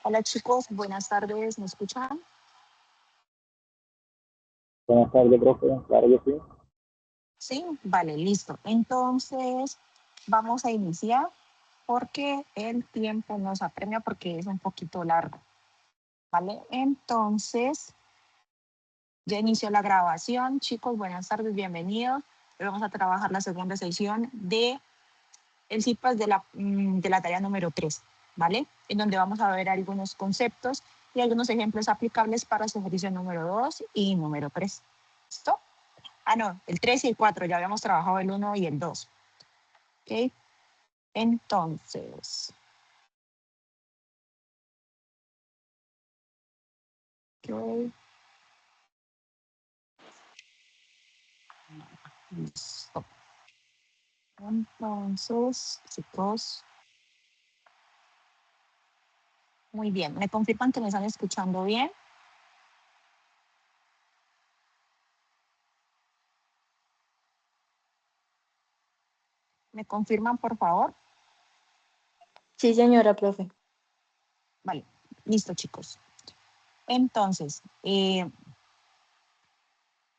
Hola chicos, buenas tardes, ¿me escuchan? Buenas tardes, profe. Claro que sí. Sí, vale, listo. Entonces, vamos a iniciar porque el tiempo nos apremia porque es un poquito largo, ¿vale? Entonces, ya inició la grabación. Chicos, buenas tardes, bienvenidos. Hoy vamos a trabajar la segunda sección de el CIPAS de la tarea número 3, ¿vale? En donde vamos a ver algunos conceptos y algunos ejemplos aplicables para su ejercicio número 2 y número 3. ¿Listo? Ah, no, el 3 y el 4, ya habíamos trabajado el 1 y el 2. ¿Ok? Entonces, ok, listo. Entonces, chicos, muy bien. ¿Me confirman que me están escuchando bien? ¿Me confirman, por favor? Sí, señora, profe. Vale, listo, chicos. Entonces,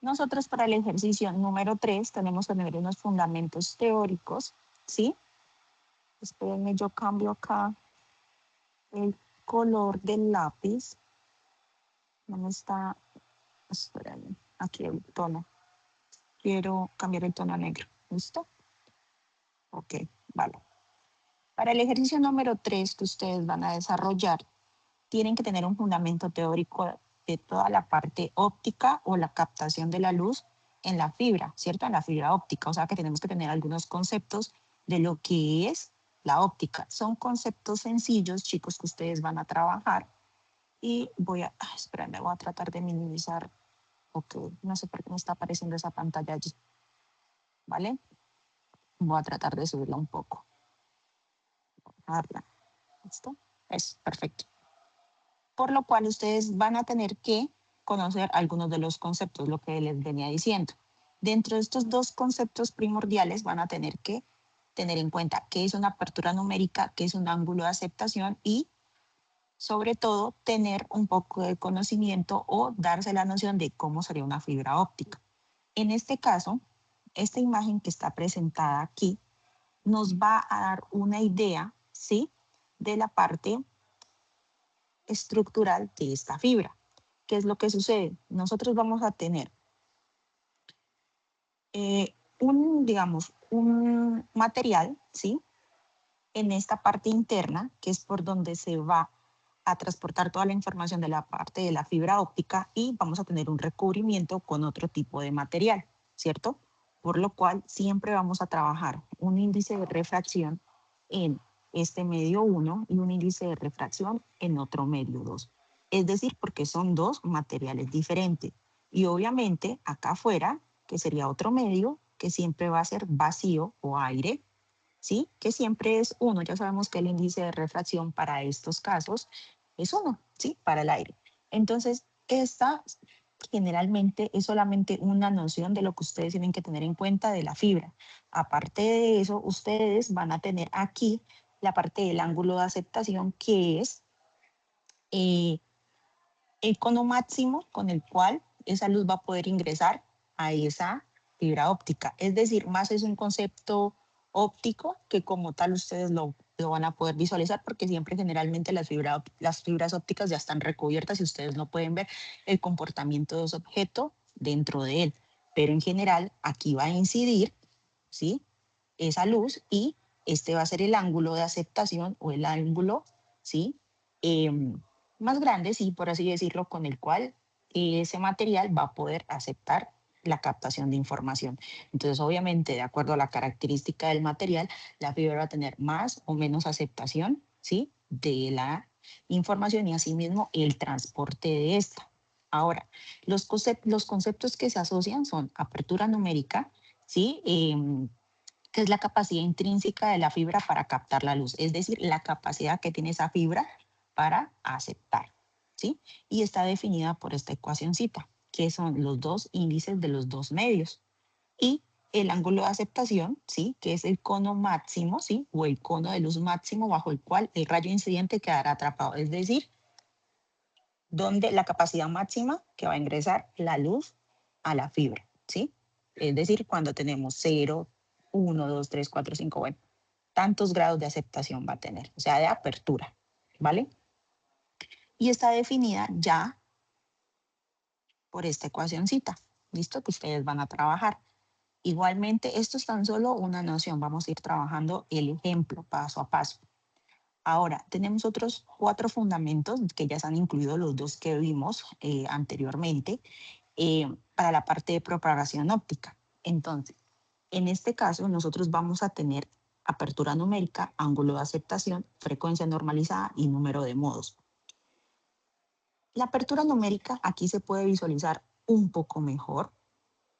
nosotros para el ejercicio número 3 tenemos que tener unos fundamentos teóricos, ¿sí? Espérenme, yo cambio acá el color del lápiz. No me está, espérenme, aquí el tono. Quiero cambiar el tono a negro, ¿listo? Ok, vale. Para el ejercicio número 3 que ustedes van a desarrollar, tienen que tener un fundamento teórico de toda la parte óptica o la captación de la luz en la fibra, ¿cierto? En la fibra óptica, o sea que tenemos que tener algunos conceptos de lo que es la óptica. Son conceptos sencillos, chicos, que ustedes van a trabajar y voy a, espérame, voy a tratar de minimizar, ok, no sé por qué me está apareciendo esa pantalla allí, ¿vale? Voy a tratar de subirla un poco. ¿Listo? Es perfecto. Por lo cual ustedes van a tener que conocer algunos de los conceptos, lo que les venía diciendo. Dentro de estos dos conceptos primordiales van a tener que tener en cuenta qué es una apertura numérica, qué es un ángulo de aceptación y, sobre todo, tener un poco de conocimiento o darse la noción de cómo sería una fibra óptica. En este caso, esta imagen que está presentada aquí nos va a dar una idea, ¿sí?, de la parte estructural de esta fibra. ¿Qué es lo que sucede? Nosotros vamos a tener un material, ¿sí?, en esta parte interna, que es por donde se va a transportar toda la información de la parte de la fibra óptica, y vamos a tener un recubrimiento con otro tipo de material, ¿cierto? Por lo cual siempre vamos a trabajar un índice de refracción en este medio 1 y un índice de refracción en otro medio 2. Es decir, porque son dos materiales diferentes. Y obviamente acá afuera, que sería otro medio, que siempre va a ser vacío o aire, ¿sí?, que siempre es 1. Ya sabemos que el índice de refracción para estos casos es 1, ¿sí?, para el aire. Entonces, esta generalmente es solamente una noción de lo que ustedes tienen que tener en cuenta de la fibra. Aparte de eso, ustedes van a tener aquí la parte del ángulo de aceptación, que es el cono máximo con el cual esa luz va a poder ingresar a esa fibra óptica. Es decir, más es un concepto óptico que como tal ustedes lo van a poder visualizar, porque siempre generalmente las fibras ópticas ya están recubiertas y ustedes no pueden ver el comportamiento de ese objeto dentro de él. Pero en general aquí va a incidir, ¿sí?, esa luz, y este va a ser el ángulo de aceptación o el ángulo, ¿sí?, más grande, sí, por así decirlo, con el cual ese material va a poder aceptar la captación de información. Entonces, obviamente, de acuerdo a la característica del material, la fibra va a tener más o menos aceptación, ¿sí?, de la información, y asimismo el transporte de esta. Ahora, los conceptos que se asocian son apertura numérica, ¿sí?, que es la capacidad intrínseca de la fibra para captar la luz, es decir, la capacidad que tiene esa fibra para aceptar, ¿sí? Y está definida por esta ecuacioncita, que son los dos índices de los dos medios. Y el ángulo de aceptación, ¿sí?, que es el cono máximo, ¿sí?, o el cono de luz máximo bajo el cual el rayo incidente quedará atrapado, es decir, donde la capacidad máxima que va a ingresar la luz a la fibra, ¿sí? Es decir, cuando tenemos 0, 1, 2, 3, 4, 5, bueno, tantos grados de aceptación va a tener, o sea, de apertura, ¿vale? Y está definida ya por esta ecuacioncita, ¿listo? Que ustedes van a trabajar. Igualmente, esto es tan solo una noción, vamos a ir trabajando el ejemplo paso a paso. Ahora, tenemos otros 4 fundamentos que ya se han incluido los 2 que vimos anteriormente para la parte de propagación óptica. Entonces, en este caso, nosotros vamos a tener apertura numérica, ángulo de aceptación, frecuencia normalizada y número de modos. La apertura numérica aquí se puede visualizar un poco mejor,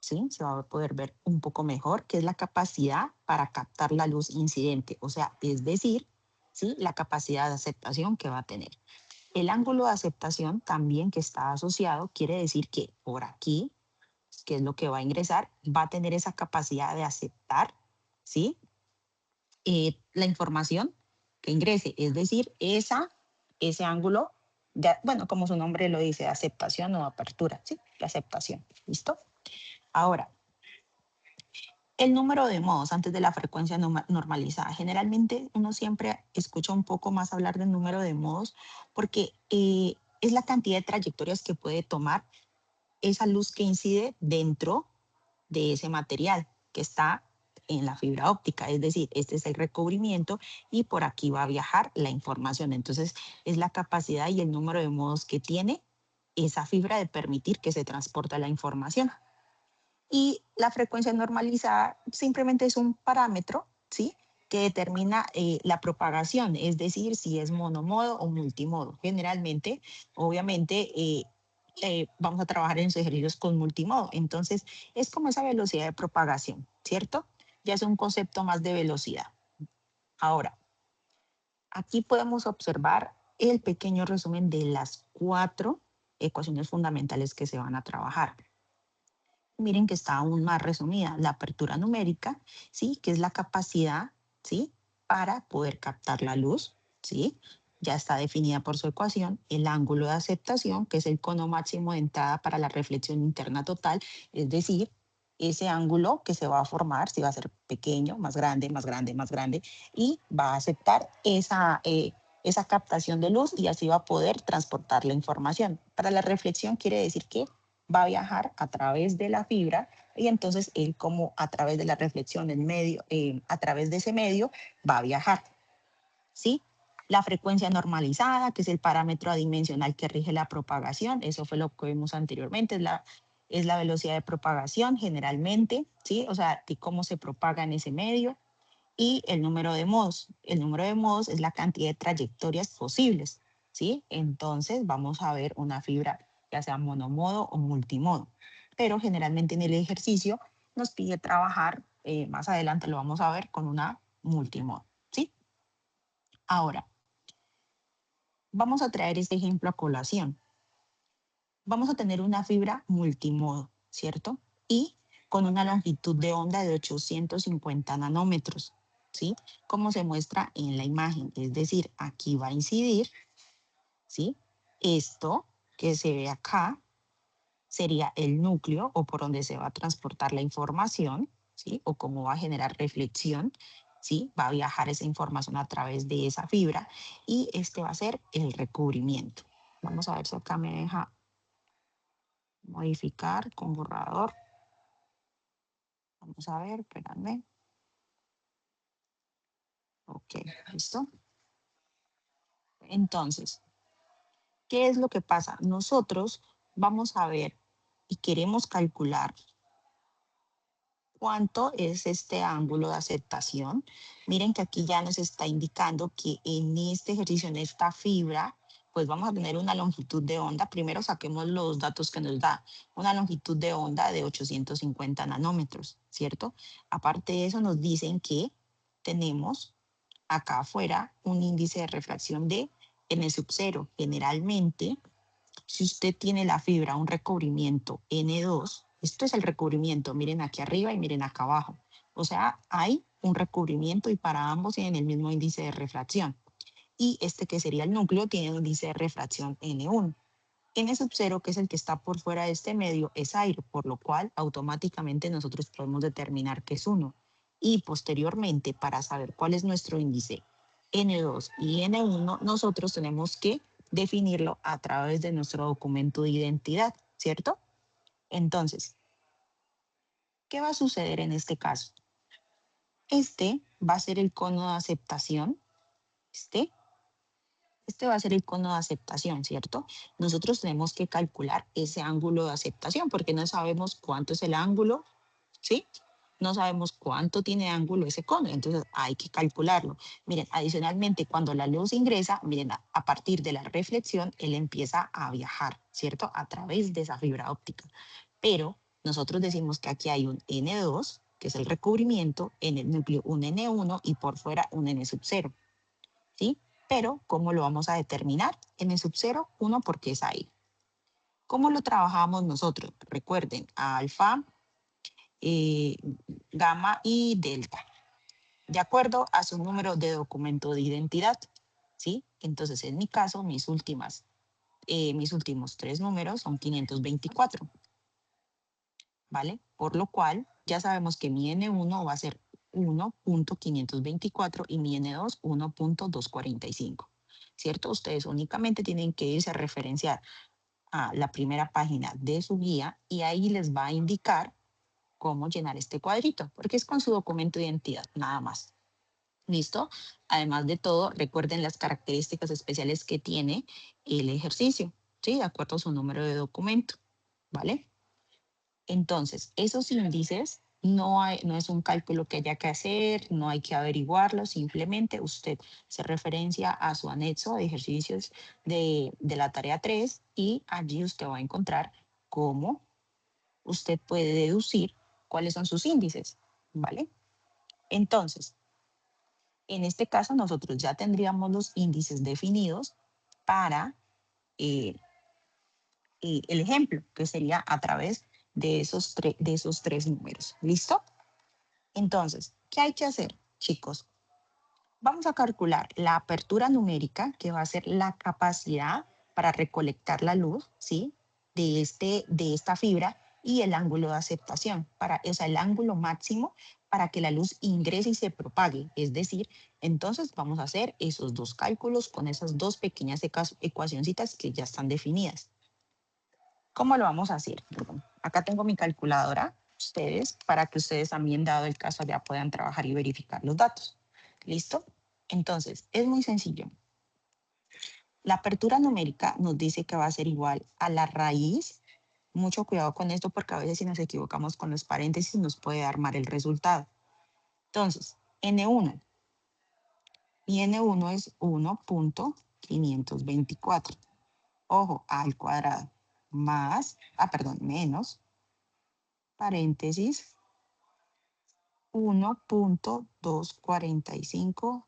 ¿sí? Se va a poder ver un poco mejor, que es la capacidad para captar la luz incidente, o sea, es decir, ¿sí? La capacidad de aceptación que va a tener. El ángulo de aceptación también que está asociado quiere decir que por aquí, que es lo que va a ingresar, va a tener esa capacidad de aceptar, ¿sí? La información que ingrese, es decir, ese ángulo, bueno, como su nombre lo dice, aceptación o apertura, ¿sí? La aceptación, ¿listo? Ahora, el número de modos antes de la frecuencia normalizada. Generalmente uno siempre escucha un poco más hablar del número de modos porque es la cantidad de trayectorias que puede tomar esa luz que incide dentro de ese material que está en la fibra óptica, es decir, este es el recubrimiento y por aquí va a viajar la información. Entonces, es la capacidad y el número de modos que tiene esa fibra de permitir que se transporte la información. Y la frecuencia normalizada simplemente es un parámetro, ¿sí? Que determina la propagación, es decir, si es monomodo o multimodo. Generalmente, obviamente, vamos a trabajar en sus ejercicios con multimodo. Entonces, es como esa velocidad de propagación, ¿cierto? Ya es un concepto más de velocidad. Ahora, aquí podemos observar el pequeño resumen de las 4 ecuaciones fundamentales que se van a trabajar. Miren que está aún más resumida. La apertura numérica, ¿sí? Que es la capacidad, ¿sí? Para poder captar la luz, ¿sí? Ya está definida por su ecuación. El ángulo de aceptación, que es el cono máximo de entrada para la reflexión interna total, es decir, ese ángulo que se va a formar, si va a ser pequeño, más grande, más grande, más grande, y va a aceptar esa captación de luz y así va a poder transportar la información. Para la reflexión quiere decir que va a viajar a través de la fibra y entonces él como a través de la reflexión en medio, a través de ese medio va a viajar, ¿sí? La frecuencia normalizada, que es el parámetro adimensional que rige la propagación, eso fue lo que vimos anteriormente, es la velocidad de propagación generalmente, ¿sí? O sea, de cómo se propaga en ese medio. Y el número de modos. El número de modos es la cantidad de trayectorias posibles, ¿sí? Entonces vamos a ver una fibra ya sea monomodo o multimodo. Pero generalmente en el ejercicio nos pide trabajar, más adelante lo vamos a ver, con una multimodo, ¿sí? Ahora, vamos a traer este ejemplo a colación. Vamos a tener una fibra multimodo, ¿cierto? Y con una longitud de onda de 850 nanómetros, ¿sí? Como se muestra en la imagen. Es decir, aquí va a incidir, ¿sí? Esto que se ve acá sería el núcleo o por donde se va a transportar la información, ¿sí? O cómo va a generar reflexión, ¿sí? Va a viajar esa información a través de esa fibra y este va a ser el recubrimiento. Vamos a ver si acá me deja modificar con borrador. Vamos a ver, espérame. Ok, listo. Entonces, ¿qué es lo que pasa? Nosotros vamos a ver y queremos calcular cuánto es este ángulo de aceptación. Miren que aquí ya nos está indicando que en este ejercicio, en esta fibra, pues vamos a tener una longitud de onda. Primero saquemos los datos que nos da. Una longitud de onda de 850 nanómetros, ¿cierto? Aparte de eso nos dicen que tenemos acá afuera un índice de refracción de N sub 0. Generalmente, si usted tiene la fibra, un recubrimiento N2, esto es el recubrimiento, miren aquí arriba y miren acá abajo. O sea, hay un recubrimiento y para ambos tienen el mismo índice de refracción. Y este que sería el núcleo tiene un índice de refracción N1. n sub 0, que es el que está por fuera de este medio, es aire, por lo cual automáticamente nosotros podemos determinar que es 1. Y posteriormente, para saber cuál es nuestro índice N2 y N1, nosotros tenemos que definirlo a través de nuestro documento de identidad, ¿cierto? Entonces, ¿qué va a suceder en este caso? Este va a ser el cono de aceptación. Este va a ser el cono de aceptación, ¿cierto? Nosotros tenemos que calcular ese ángulo de aceptación porque no sabemos cuánto es el ángulo, ¿sí? No sabemos cuánto tiene ángulo ese cono, entonces hay que calcularlo. Miren, adicionalmente, cuando la luz ingresa, miren, a partir de la reflexión, él empieza a viajar, ¿cierto? A través de esa fibra óptica. Pero nosotros decimos que aquí hay un N2, que es el recubrimiento, en el núcleo un N1 y por fuera un N sub 0, ¿sí? Pero, ¿cómo lo vamos a determinar? N sub 0, 1 porque es aire. ¿Cómo lo trabajamos nosotros? Recuerden, alfa, gamma y delta, de acuerdo a su número de documento de identidad, ¿sí? Entonces, en mi caso, mis últimos 3 números son 524, ¿vale? Por lo cual, ya sabemos que mi N1 va a ser 1.524 y mi N2 1.245, ¿cierto? Ustedes únicamente tienen que irse a referenciar a la primera página de su guía y ahí les va a indicar cómo llenar este cuadrito, porque es con su documento de identidad, nada más. ¿Listo? Además de todo, recuerden las características especiales que tiene el ejercicio, ¿sí? De acuerdo a su número de documento, ¿vale? Entonces, esos índices no es un cálculo que haya que hacer, no hay que averiguarlo, simplemente usted se referencia a su anexo de ejercicios de la tarea 3 y allí usted va a encontrar cómo usted puede deducir cuáles son sus índices, ¿vale? Entonces, en este caso nosotros ya tendríamos los índices definidos para el ejemplo, que sería a través de esos 3 números. ¿Listo? Entonces, ¿qué hay que hacer, chicos? Vamos a calcular la apertura numérica, que va a ser la capacidad para recolectar la luz, ¿sí? De esta fibra, y el ángulo de aceptación, o sea, el ángulo máximo para que la luz ingrese y se propague. Es decir, entonces vamos a hacer esos dos cálculos con esas dos pequeñas ecuacioncitas que ya están definidas. ¿Cómo lo vamos a hacer? Acá tengo mi calculadora, para que ustedes también, dado el caso, ya puedan trabajar y verificar los datos. ¿Listo? Entonces, es muy sencillo. La apertura numérica nos dice que va a ser igual a la raíz. Mucho cuidado con esto porque a veces si nos equivocamos con los paréntesis nos puede armar el resultado. Entonces, N1. Y N1 es 1.524. Ojo, al cuadrado. Menos, paréntesis, 1.245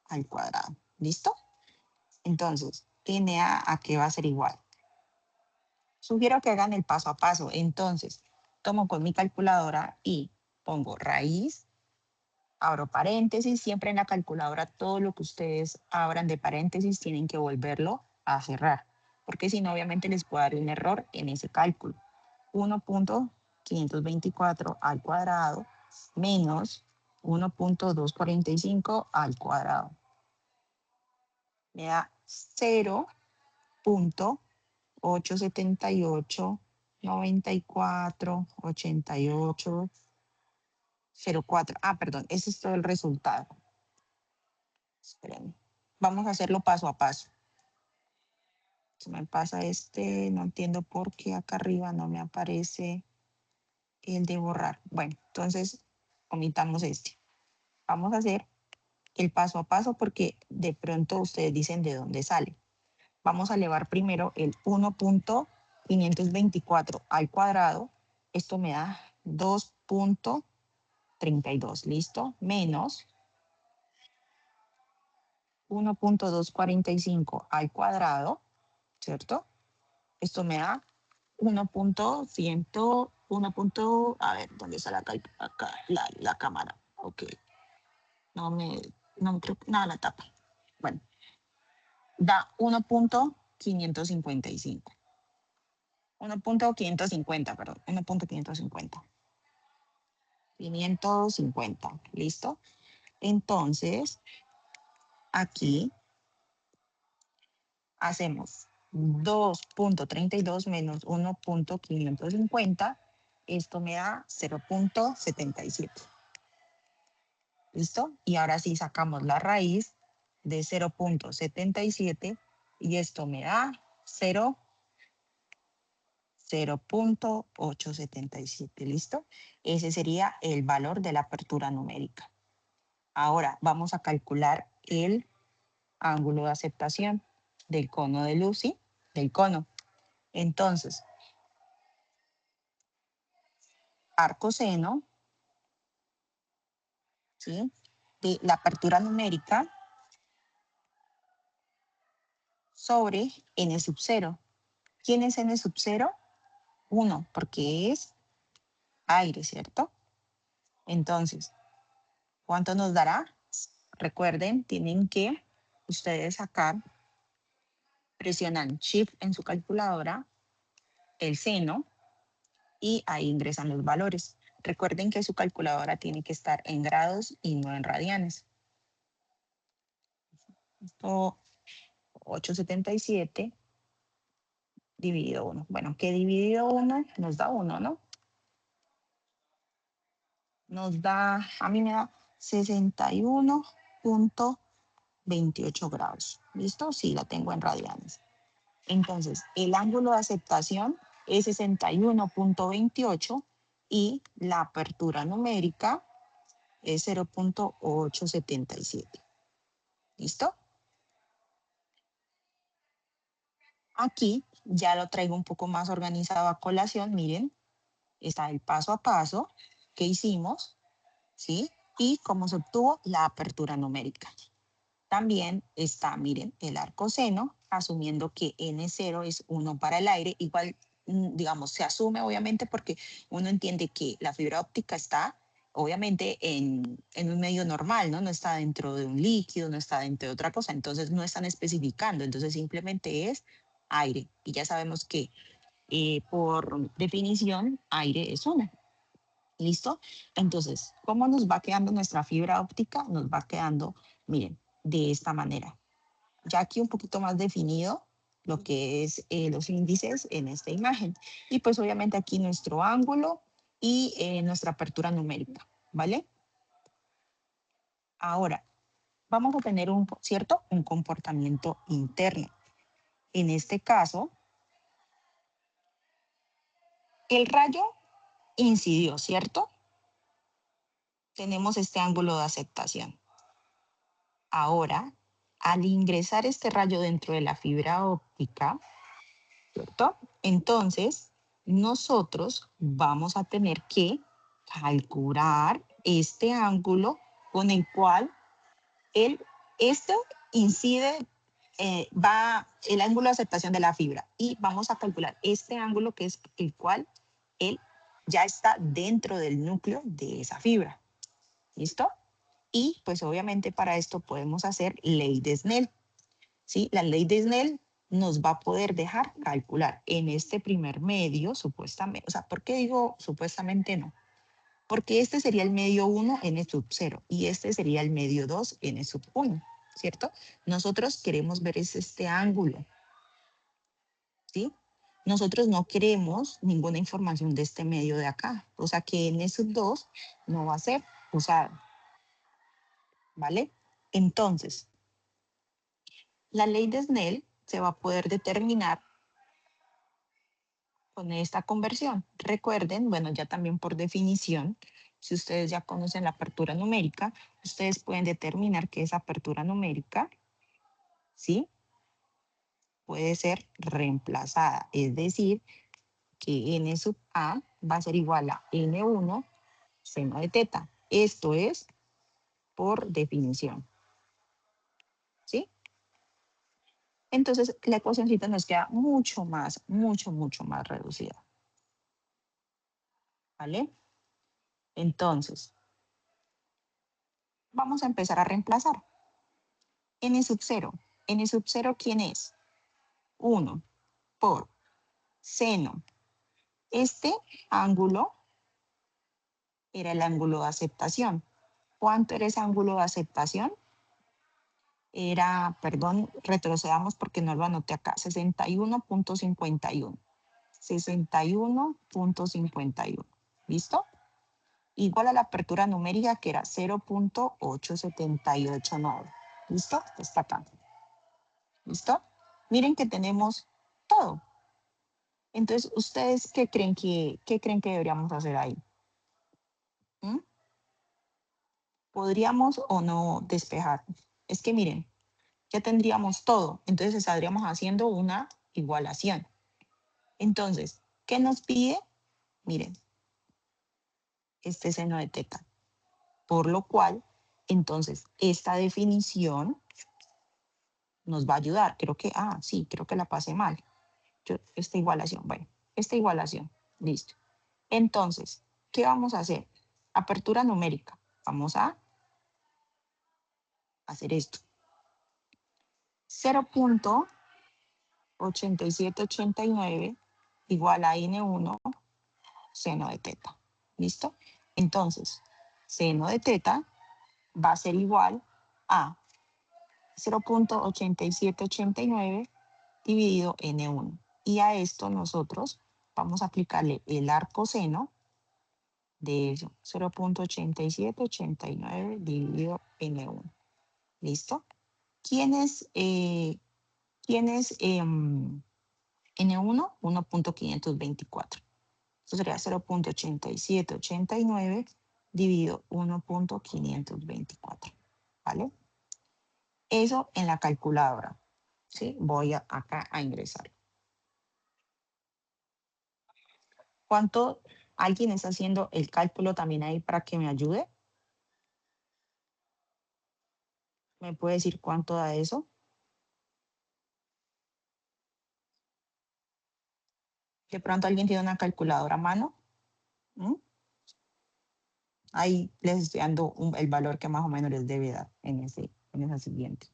al cuadrado. ¿Listo? Entonces, NA a qué va a ser igual. Sugiero que hagan el paso a paso. Entonces, tomo con mi calculadora y pongo raíz, abro paréntesis. Siempre en la calculadora todo lo que ustedes abran de paréntesis tienen que volverlo a cerrar, porque si no, obviamente les puede dar un error en ese cálculo. 1.524 al cuadrado menos 1.245 al cuadrado. Me da 0.878, 94, 88, 04. Perdón, ese es todo el resultado. Espérenme. Vamos a hacerlo paso a paso. Se me pasa no entiendo por qué acá arriba no me aparece el de borrar. Bueno, entonces omitamos este. Vamos a hacer el paso a paso porque de pronto ustedes dicen de dónde sale. Vamos a elevar primero el 1.524 al cuadrado. Esto me da 2.32, ¿listo? Menos 1.245 al cuadrado, ¿cierto? Esto me da 1.100, a ver, ¿dónde está acá la cámara? Ok. No creo, nada la tapa. Bueno, da 1.555. 1.550, perdón, 1.550. 550, ¿listo? Entonces, aquí hacemos 2.32 menos 1.550. Esto me da 0.77. ¿Listo? Y ahora sí sacamos la raíz de 0.77 y esto me da 0.877. ¿Listo? Ese sería el valor de la apertura numérica. Ahora vamos a calcular el ángulo de aceptación del cono de luz, ¿sí? Del cono. Entonces, arco seno, ¿sí? De la apertura numérica sobre n sub 0. ¿Quién es n sub 0? 1, porque es aire, ¿cierto? Entonces, ¿cuánto nos dará? Recuerden, tienen que ustedes sacar, presionan Shift en su calculadora, el seno, y ahí ingresan los valores. Recuerden que su calculadora tiene que estar en grados y no en radianes. Esto, 877 dividido 1. Bueno, que dividido 1 nos da 1, ¿no? Nos da, a mí me da 61.28 grados. ¿Listo? Sí, la tengo en radianes. Entonces, el ángulo de aceptación es 61.28 y la apertura numérica es 0.877. ¿Listo? Aquí ya lo traigo un poco más organizado a colación. Miren, está el paso a paso que hicimos, ¿sí? Y cómo se obtuvo la apertura numérica. También está, miren, el arco seno, asumiendo que N0 es 1 para el aire. Igual, digamos, se asume obviamente porque uno entiende que la fibra óptica está obviamente en un medio normal, ¿no? No está dentro de un líquido, no está dentro de otra cosa. Entonces no están especificando. Entonces simplemente es aire. Y ya sabemos que por definición aire es 1. ¿Listo? Entonces, ¿cómo nos va quedando nuestra fibra óptica? Nos va quedando, miren, de esta manera. Ya aquí un poquito más definido lo que es los índices en esta imagen. Y pues obviamente aquí nuestro ángulo y nuestra apertura numérica, ¿vale? Ahora, vamos a tener un comportamiento interno. En este caso, el rayo incidió, ¿cierto? Tenemos este ángulo de aceptación. Ahora, al ingresar este rayo dentro de la fibra óptica, ¿cierto? Entonces, nosotros vamos a tener que calcular este ángulo con el cual esto incide, va el ángulo de aceptación de la fibra y vamos a calcular este ángulo que es el cual él ya está dentro del núcleo de esa fibra. ¿Listo? Y pues obviamente para esto podemos hacer ley de Snell. ¿Sí? La ley de Snell nos va a poder dejar calcular en este primer medio, supuestamente, o sea, ¿por qué digo supuestamente no? Porque este sería el medio 1 n sub 0 y este sería el medio 2 n sub 1, ¿cierto? Nosotros queremos ver este ángulo, ¿sí? Nosotros no queremos ninguna información de este medio de acá, o sea que n sub 2 no va a ser usado, ¿vale? Entonces, la ley de Snell se va a poder determinar con esta conversión. Recuerden, bueno, ya también por definición, si ustedes ya conocen la apertura numérica, ustedes pueden determinar que esa apertura numérica, ¿sí? Puede ser reemplazada, es decir, que n sub a va a ser igual a n1 seno de teta. Esto es por definición, ¿sí? Entonces, la ecuacióncita nos queda mucho más reducida, ¿vale? Entonces, vamos a empezar a reemplazar. N sub 0. N sub 0, ¿quién es? 1 por seno Este ángulo era el ángulo de aceptación. ¿Cuánto era ese ángulo de aceptación? Era, perdón, retrocedamos porque no lo anoté acá, 61.51. 61.51. ¿Listo? Igual a la apertura numérica que era 0.878. ¿Listo? Está acá. ¿Listo? Miren que tenemos todo. Entonces, ¿ustedes qué creen que deberíamos hacer ahí? ¿Mm? ¿Podríamos o no despejar? Es que miren, ya tendríamos todo. Entonces estaríamos haciendo una igualación. Entonces, ¿qué nos pide? Miren, este seno de teta. Por lo cual, entonces, esta definición nos va a ayudar. Creo que la pasé mal. Esta igualación, bueno, esta igualación, listo. Entonces, ¿qué vamos a hacer? Apertura numérica. Vamos a hacer esto. 0.8789 igual a N1 seno de teta. ¿Listo? Entonces, seno de teta va a ser igual a 0.8789 dividido N1. Y a esto nosotros vamos a aplicarle el arcoseno de eso, 0.8789 dividido N1. ¿Listo? ¿Quién es N1? 1.524. Esto sería 0.8789 dividido 1.524. ¿Vale? Eso en la calculadora. ¿Sí? Voy acá a ingresar. ¿Cuánto? ¿Alguien está haciendo el cálculo también ahí para que me ayude? ¿Me puede decir cuánto da eso? De pronto alguien tiene una calculadora a mano. ¿Mm? Ahí les estoy dando el valor que más o menos les debe dar en esa siguiente.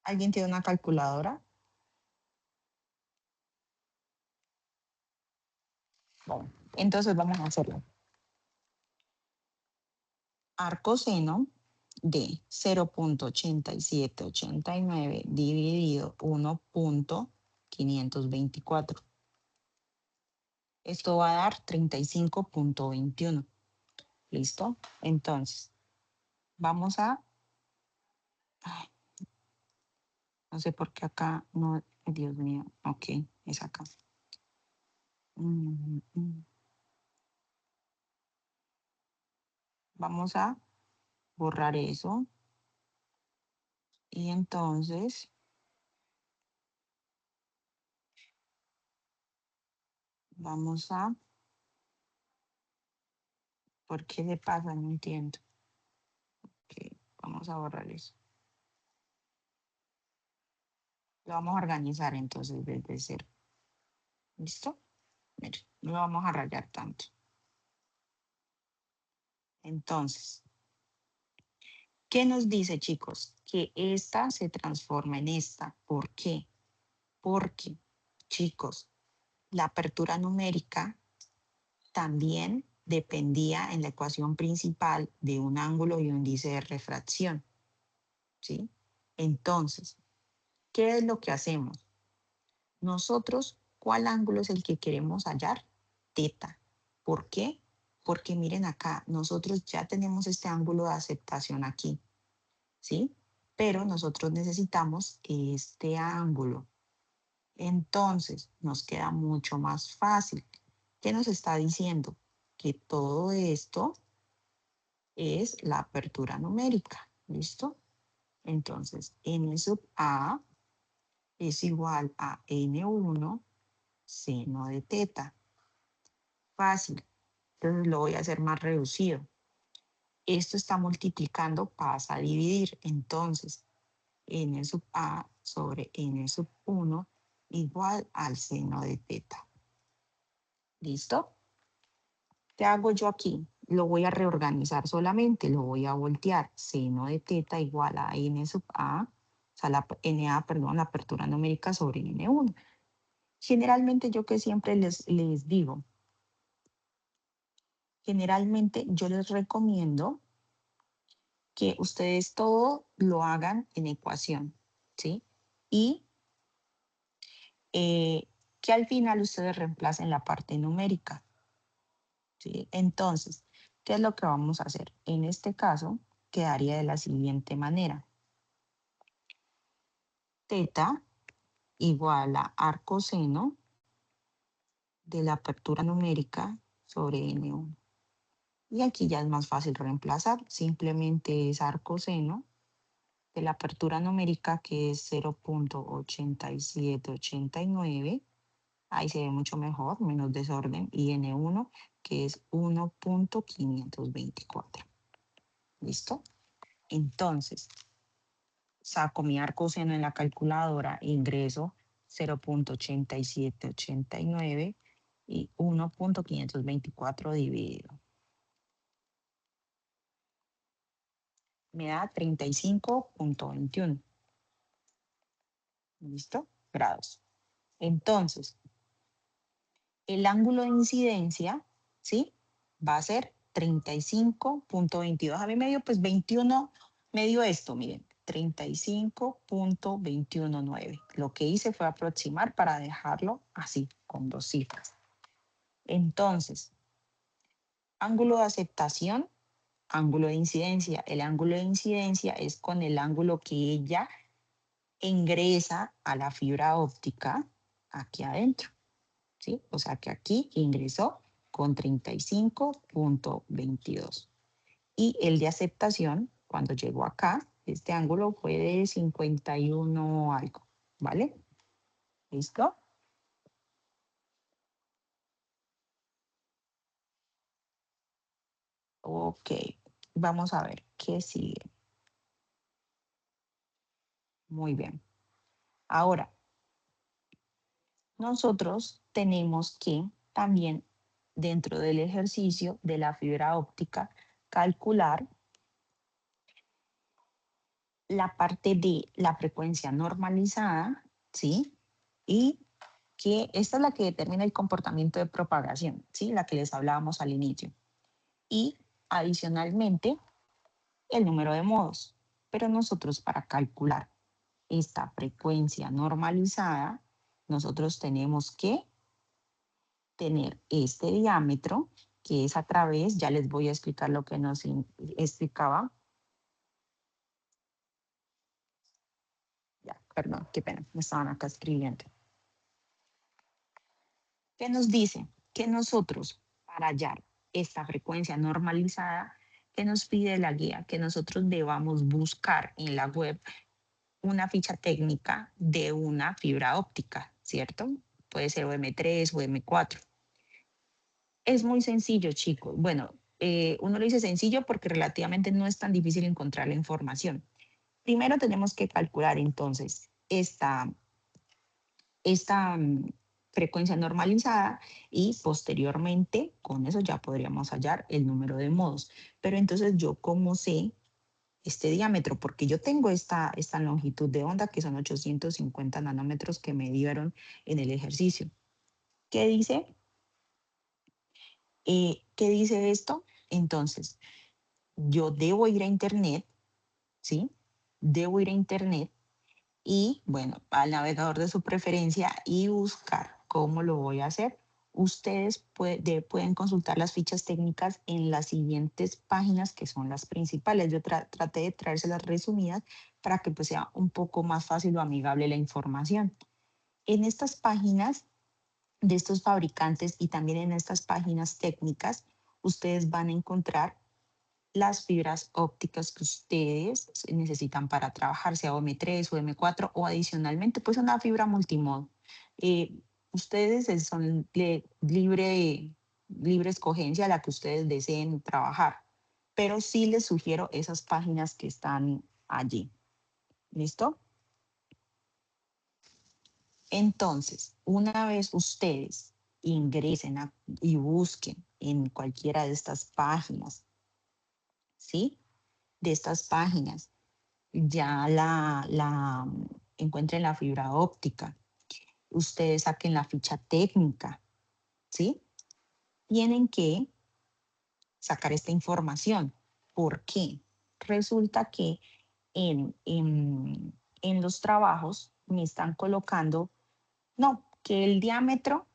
¿Alguien tiene una calculadora? Bueno, entonces vamos a hacerlo. Arcoseno de 0.8789 dividido 1.524. Esto va a dar 35.21. ¿Listo? Entonces, vamos a... Ay, no sé por qué acá no... Dios mío. Ok, es acá. Vamos a borrar eso. Y entonces... Vamos a... ¿Por qué le pasa? No entiendo. Ok, vamos a borrar eso. Lo vamos a organizar entonces desde cero. ¿Listo? Mire, no lo vamos a rayar tanto. Entonces, ¿qué nos dice, chicos? Que esta se transforma en esta. ¿Por qué? Porque, chicos, la apertura numérica también dependía en la ecuación principal de un ángulo y un índice de refracción. ¿Sí? Entonces, ¿qué es lo que hacemos? Nosotros, ¿cuál ángulo es el que queremos hallar? Teta. ¿Por qué? Porque miren acá, nosotros ya tenemos este ángulo de aceptación aquí, ¿sí? Pero nosotros necesitamos este ángulo. Entonces, nos queda mucho más fácil. ¿Qué nos está diciendo? Que todo esto es la apertura numérica, ¿listo? Entonces, n sub a es igual a n1 seno de teta. Fácil. Entonces lo voy a hacer más reducido. Esto está multiplicando, pasa a dividir. Entonces, n sub a sobre n sub 1 igual al seno de teta. ¿Listo? ¿Qué hago yo aquí? Lo voy a reorganizar solamente, lo voy a voltear. Seno de teta igual a n sub a sea, la NA, perdón, la apertura numérica sobre N1. Generalmente yo que siempre les digo, generalmente yo les recomiendo que ustedes todo lo hagan en ecuación, ¿sí? Y que al final ustedes reemplacen la parte numérica, ¿sí? Entonces, ¿qué es lo que vamos a hacer? En este caso, quedaría de la siguiente manera. Teta igual a arcoseno de la apertura numérica sobre N1. Y aquí ya es más fácil reemplazar, simplemente es arcoseno de la apertura numérica que es 0.8789, ahí se ve mucho mejor, menos desorden, y N1 que es 1.524. ¿Listo? Entonces, saco mi arcoseno en la calculadora, ingreso 0.8789 y 1.524 dividido. Me da 35.21. ¿Listo? Grados. Entonces, el ángulo de incidencia, ¿sí? Va a ser 35.22. A mí me dio pues 21, me dio esto, miren, 35.219. Lo que hice fue aproximar para dejarlo así, con dos cifras. Entonces, ángulo de aceptación, ángulo de incidencia. El ángulo de incidencia es con el ángulo que ella ingresa a la fibra óptica aquí adentro, ¿sí? O sea que aquí ingresó con 35.22. Y el de aceptación, cuando llegó acá, este ángulo fue de 51 algo, ¿vale? ¿Listo? Ok, vamos a ver qué sigue. Muy bien. Ahora, nosotros tenemos que también, dentro del ejercicio de la fibra óptica, calcular la parte de la frecuencia normalizada, ¿sí? Y que esta es la que determina el comportamiento de propagación, ¿sí? La que les hablábamos al inicio. Y adicionalmente, el número de modos. Pero nosotros para calcular esta frecuencia normalizada, nosotros tenemos que tener este diámetro, que es a través, ya les voy a explicar lo que nos explicaba. Ya, perdón, qué pena, me estaban acá escribiendo. ¿Qué nos dice? Que nosotros, para hallar esta frecuencia normalizada, que nos pide la guía, que nosotros debamos buscar en la web una ficha técnica de una fibra óptica, ¿cierto? Puede ser OM3 o M4. Es muy sencillo, chicos. Bueno, uno lo dice sencillo porque relativamente no es tan difícil encontrar la información. Primero tenemos que calcular entonces esta frecuencia normalizada y posteriormente con eso ya podríamos hallar el número de modos. Pero entonces yo cómo sé este diámetro, porque yo tengo esta longitud de onda que son 850 nanómetros que me dieron en el ejercicio. ¿Qué dice? ¿Qué dice esto? Entonces, yo debo ir a internet, ¿sí? Debo ir a internet y, bueno, al navegador de su preferencia y buscar cómo lo voy a hacer. Ustedes pueden consultar las fichas técnicas en las siguientes páginas que son las principales. Yo traté de traérselas resumidas para que pues, sea un poco más fácil o amigable la información. En estas páginas de estos fabricantes y también en estas páginas técnicas, ustedes van a encontrar las fibras ópticas que ustedes necesitan para trabajar, sea OM3 o M4 o adicionalmente pues una fibra multimodo. Ustedes son libre escogencia la que ustedes deseen trabajar, pero sí les sugiero esas páginas que están allí. ¿Listo? Entonces, una vez ustedes ingresen y busquen en cualquiera de estas páginas, ¿sí? De estas páginas ya encuentren la fibra óptica, ustedes saquen la ficha técnica, ¿sí? Tienen que sacar esta información. ¿Por qué? Resulta que en los trabajos me están colocando, no, que el diámetro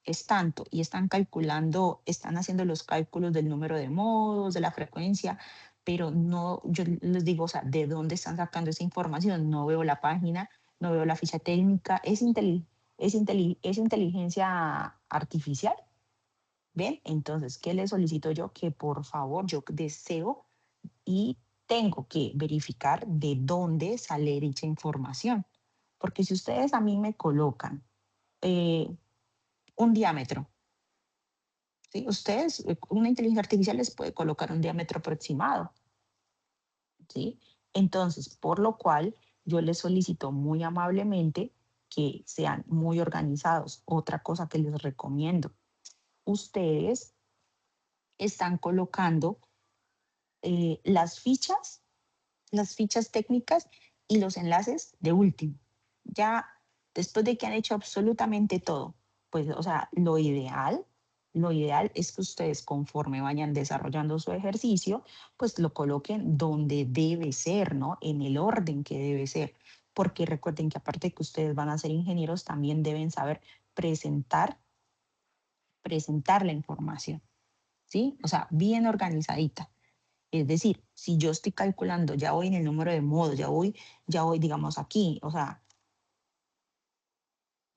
es tanto y están calculando, están haciendo los cálculos del número de modos, de la frecuencia, pero no, yo les digo, o sea, ¿de dónde están sacando esa información? No veo la página, no veo la ficha técnica, es inteligencia artificial. ¿Ven? Entonces, ¿qué le solicito yo? Que por favor, yo deseo y tengo que verificar de dónde sale dicha información. Porque si ustedes a mí me colocan un diámetro, ¿sí? Ustedes, una inteligencia artificial les puede colocar un diámetro aproximado, ¿sí? Entonces, por lo cual, yo les solicito muy amablemente que sean muy organizados. Otra cosa que les recomiendo, ustedes están colocando las fichas técnicas y los enlaces de último. Ya después de que han hecho absolutamente todo, pues, o sea, lo ideal es que ustedes conforme vayan desarrollando su ejercicio, pues lo coloquen donde debe ser, ¿no? En el orden que debe ser. Porque recuerden que aparte de que ustedes van a ser ingenieros, también deben saber presentar, presentar la información, ¿sí? O sea, bien organizadita. Es decir, si yo estoy calculando, ya voy en el número de modos, ya voy, digamos, aquí, o sea,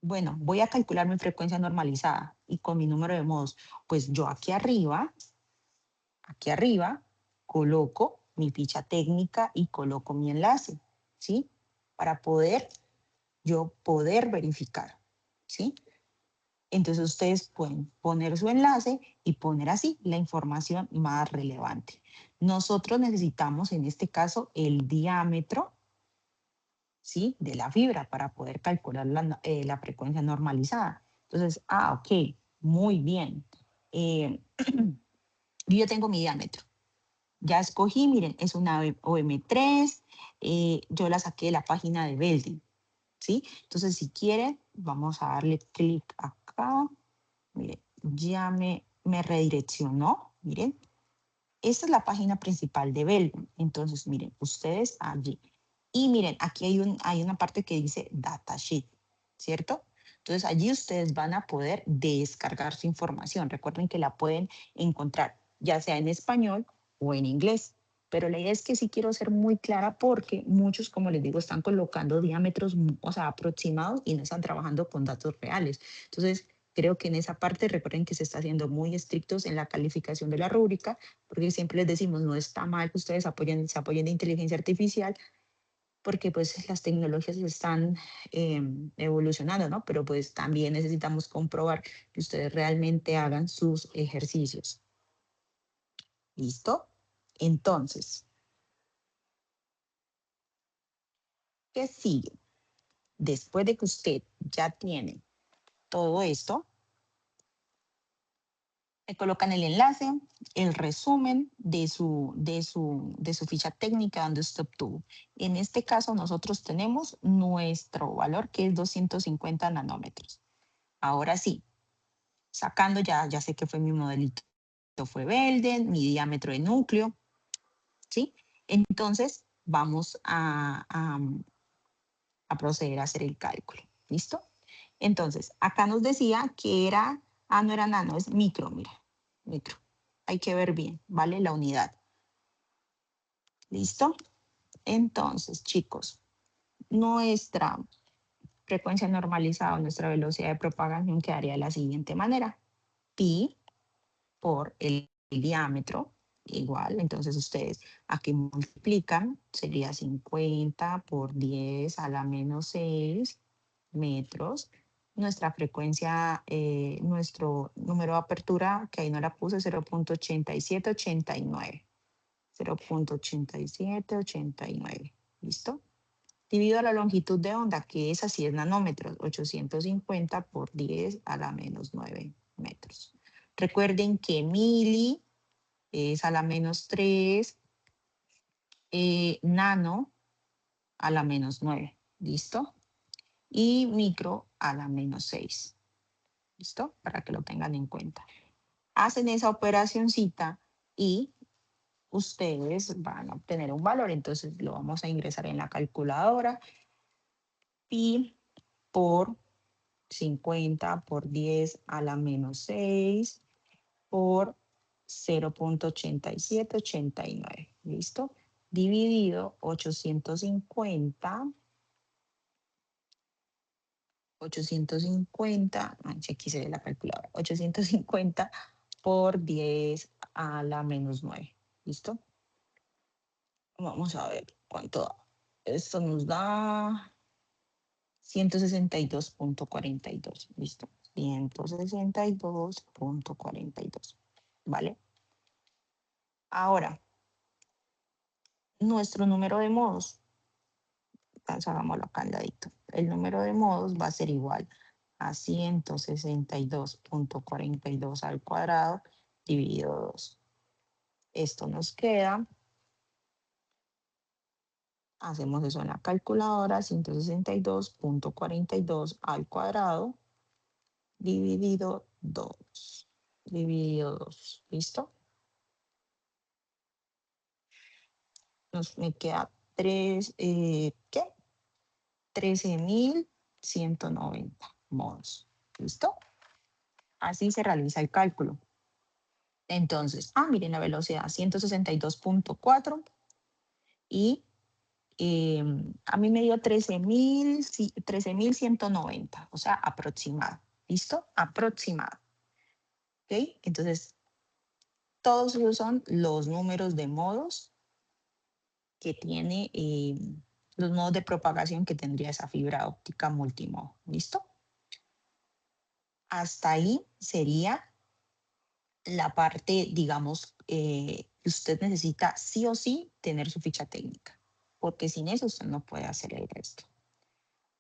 bueno, voy a calcular mi frecuencia normalizada y con mi número de modos, pues yo aquí arriba, coloco mi ficha técnica y coloco mi enlace, ¿sí? Para yo poder verificar, ¿sí? Entonces ustedes pueden poner su enlace y poner así la información más relevante. Nosotros necesitamos en este caso el diámetro, ¿sí? De la fibra para poder calcular la frecuencia normalizada. Entonces, ok, muy bien. Yo tengo mi diámetro. Ya escogí, miren, es una OM3, yo la saqué de la página de Belden, ¿sí? Entonces, si quieren, vamos a darle clic acá. Miren, ya me redireccionó. Miren, esta es la página principal de Belden. Entonces, miren, ustedes allí. Y miren, aquí hay una parte que dice datasheet, ¿cierto? Entonces, allí ustedes van a poder descargar su información. Recuerden que la pueden encontrar ya sea en español o en inglés. Pero la idea es que sí quiero ser muy clara porque muchos, como les digo, están colocando diámetros, o sea, aproximados y no están trabajando con datos reales. Entonces, creo que en esa parte recuerden que se está haciendo muy estrictos en la calificación de la rúbrica, porque siempre les decimos, no está mal que ustedes se apoyen de inteligencia artificial, porque pues las tecnologías están evolucionando, ¿no? Pero pues también necesitamos comprobar que ustedes realmente hagan sus ejercicios. ¿Listo? Entonces, ¿qué sigue? Después de que usted ya tiene todo esto, le colocan el enlace, el resumen de su ficha técnica donde usted obtuvo. En este caso, nosotros tenemos nuestro valor que es 250 nanómetros. Ahora sí, sacando ya sé que fue mi modelito, fue Belden, mi diámetro de núcleo, ¿sí? Entonces, vamos a proceder a hacer el cálculo, ¿listo? Entonces, acá nos decía que era, no era nano, es micro, mira, micro. Hay que ver bien, ¿vale? La unidad. ¿Listo? Entonces, chicos, nuestra frecuencia normalizada, nuestra velocidad de propagación quedaría de la siguiente manera. Pi por el diámetro, igual, entonces ustedes aquí multiplican, sería 50 por 10 a la menos 6 metros. Nuestra frecuencia, nuestro número de apertura, que ahí no la puse, 0.8789. 0.8789. ¿Listo? Divido la longitud de onda, que es así, es nanómetros, 850 por 10 a la menos 9 metros. Recuerden que mili es a la menos 3, nano a la menos 9. ¿Listo? Y micro a la menos 6. ¿Listo? Para que lo tengan en cuenta. Hacen esa operacioncita y ustedes van a obtener un valor. Entonces lo vamos a ingresar en la calculadora. Pi por 50 por 10 a la menos 6 por 0.8789. ¿Listo? Dividido 850, aquí se ve la calculadora, 850 por 10 a la menos 9. ¿Listo? Vamos a ver cuánto da. Esto nos da 162.42. ¿Listo? 162.42. ¿Vale? Ahora, nuestro número de modos, hagámoslo acá al ladito. El número de modos va a ser igual a 162.42 al cuadrado dividido 2. Esto nos queda, hacemos eso en la calculadora, 162.42 al cuadrado dividido 2. Dividido 2. ¿Listo? Me queda 13.190 modos. ¿Listo? Así se realiza el cálculo. Entonces, miren la velocidad, 162.4 y a mí me dio 13.190, o sea, aproximado. ¿Listo? Aproximado. ¿Ok? Entonces, todos esos son los números de modos que tiene, los modos de propagación que tendría esa fibra óptica multimodo. ¿Listo? Hasta ahí sería la parte, digamos, usted necesita sí o sí tener su ficha técnica, porque sin eso usted no puede hacer el resto.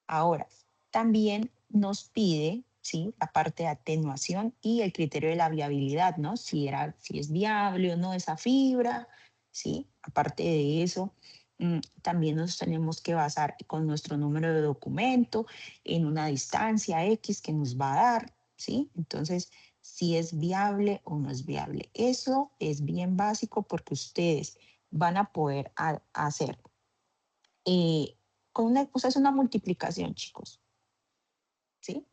Ahora, también nos pide, ¿sí?, la parte de atenuación y el criterio de la viabilidad, ¿no? Si es viable o no esa fibra, ¿sí? Aparte de eso, también nos tenemos que basar con nuestro número de documento en una distancia X que nos va a dar, ¿sí? Entonces, si es viable o no es viable. Eso es bien básico porque ustedes van a poder hacer o sea, es una multiplicación, chicos, ¿sí?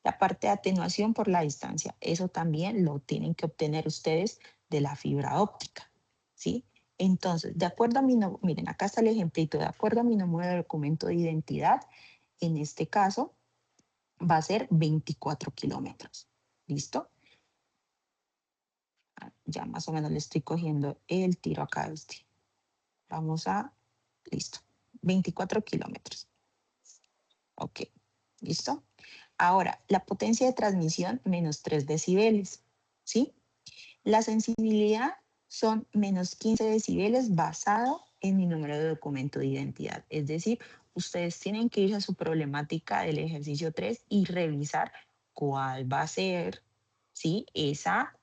La parte de atenuación por la distancia, eso también lo tienen que obtener ustedes de la fibra óptica, ¿sí? Entonces, de acuerdo a miren, acá está el ejemplito, de acuerdo a mi número de documento de identidad, en este caso, va a ser 24 kilómetros, ¿listo? Ya más o menos le estoy cogiendo el tiro acá. Vamos a, listo, 24 kilómetros. Ok, ¿listo? Ahora, la potencia de transmisión, menos 3 decibeles, ¿sí? La sensibilidad son menos 15 decibeles basado en mi número de documento de identidad. Es decir, ustedes tienen que ir a su problemática del ejercicio 3 y revisar cuál va a ser, ¿sí?, esa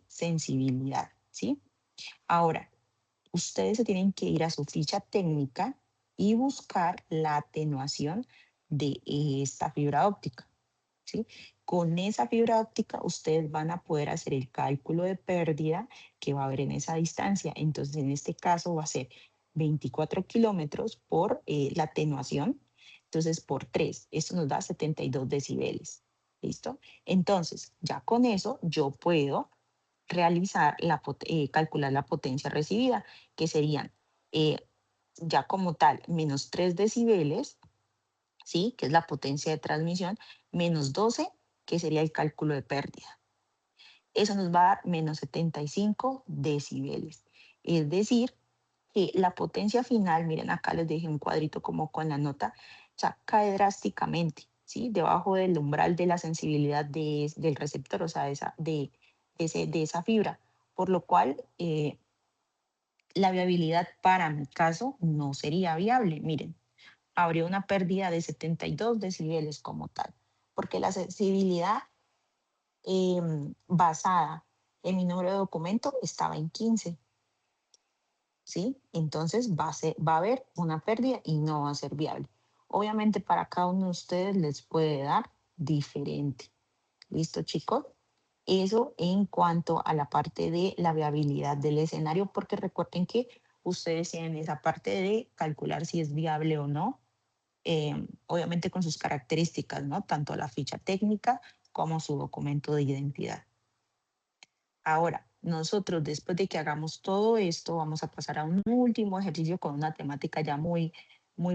sensibilidad, ¿sí? Ahora, ustedes se tienen que ir a su ficha técnica y buscar la atenuación de esta fibra óptica, ¿sí? Con esa fibra óptica ustedes van a poder hacer el cálculo de pérdida que va a haber en esa distancia. Entonces, en este caso va a ser 24 kilómetros por la atenuación. Entonces, por 3, esto nos da 72 decibeles. ¿Listo? Entonces, ya con eso yo puedo realizar calcular la potencia recibida, que serían ya como tal menos 3 decibeles, ¿sí?, que es la potencia de transmisión, menos 12, que sería el cálculo de pérdida. Eso nos va a dar menos 75 decibeles. Es decir, que la potencia final, miren acá les dejé un cuadrito como con la nota, o sea, cae drásticamente, ¿sí?, debajo del umbral de la sensibilidad del receptor, o sea, de esa fibra, por lo cual la viabilidad para mi caso no sería viable. Miren, habría una pérdida de 72 decibeles como tal, porque la sensibilidad basada en mi número de documento estaba en 15. ¿sí? Entonces va a haber una pérdida y no va a ser viable. Obviamente para cada uno de ustedes les puede dar diferente. ¿Listo, chicos? Eso en cuanto a la parte de la viabilidad del escenario, porque recuerden que ustedes tienen esa parte de calcular si es viable o no, obviamente con sus características, ¿no? Tanto la ficha técnica como su documento de identidad. Ahora, nosotros después de que hagamos todo esto, vamos a pasar a un último ejercicio con una temática ya muy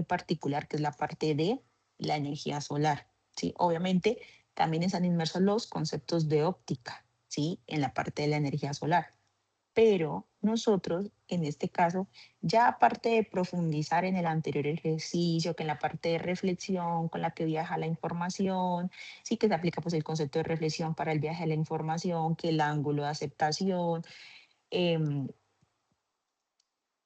particular, que es la parte de la energía solar, ¿sí? Obviamente también están inmersos los conceptos de óptica, ¿sí? En la parte de la energía solar. Pero nosotros, en este caso, ya aparte de profundizar en el anterior ejercicio, que en la parte de reflexión con la que viaja la información, sí que se aplica pues el concepto de reflexión para el viaje de la información, que el ángulo de aceptación, em,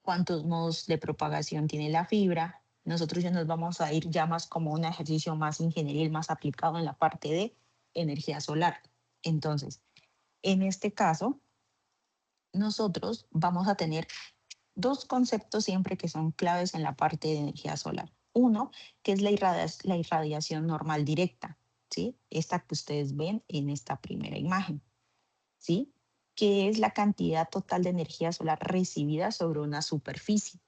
cuántos modos de propagación tiene la fibra. Nosotros ya nos vamos a ir ya más como un ejercicio más ingenieril, más aplicado en la parte de energía solar. Entonces, en este caso, nosotros vamos a tener dos conceptos siempre que son claves en la parte de energía solar. Uno, que es la irradiación normal directa, ¿sí? Esta que ustedes ven en esta primera imagen, ¿sí? Que es la cantidad total de energía solar recibida sobre una superficie,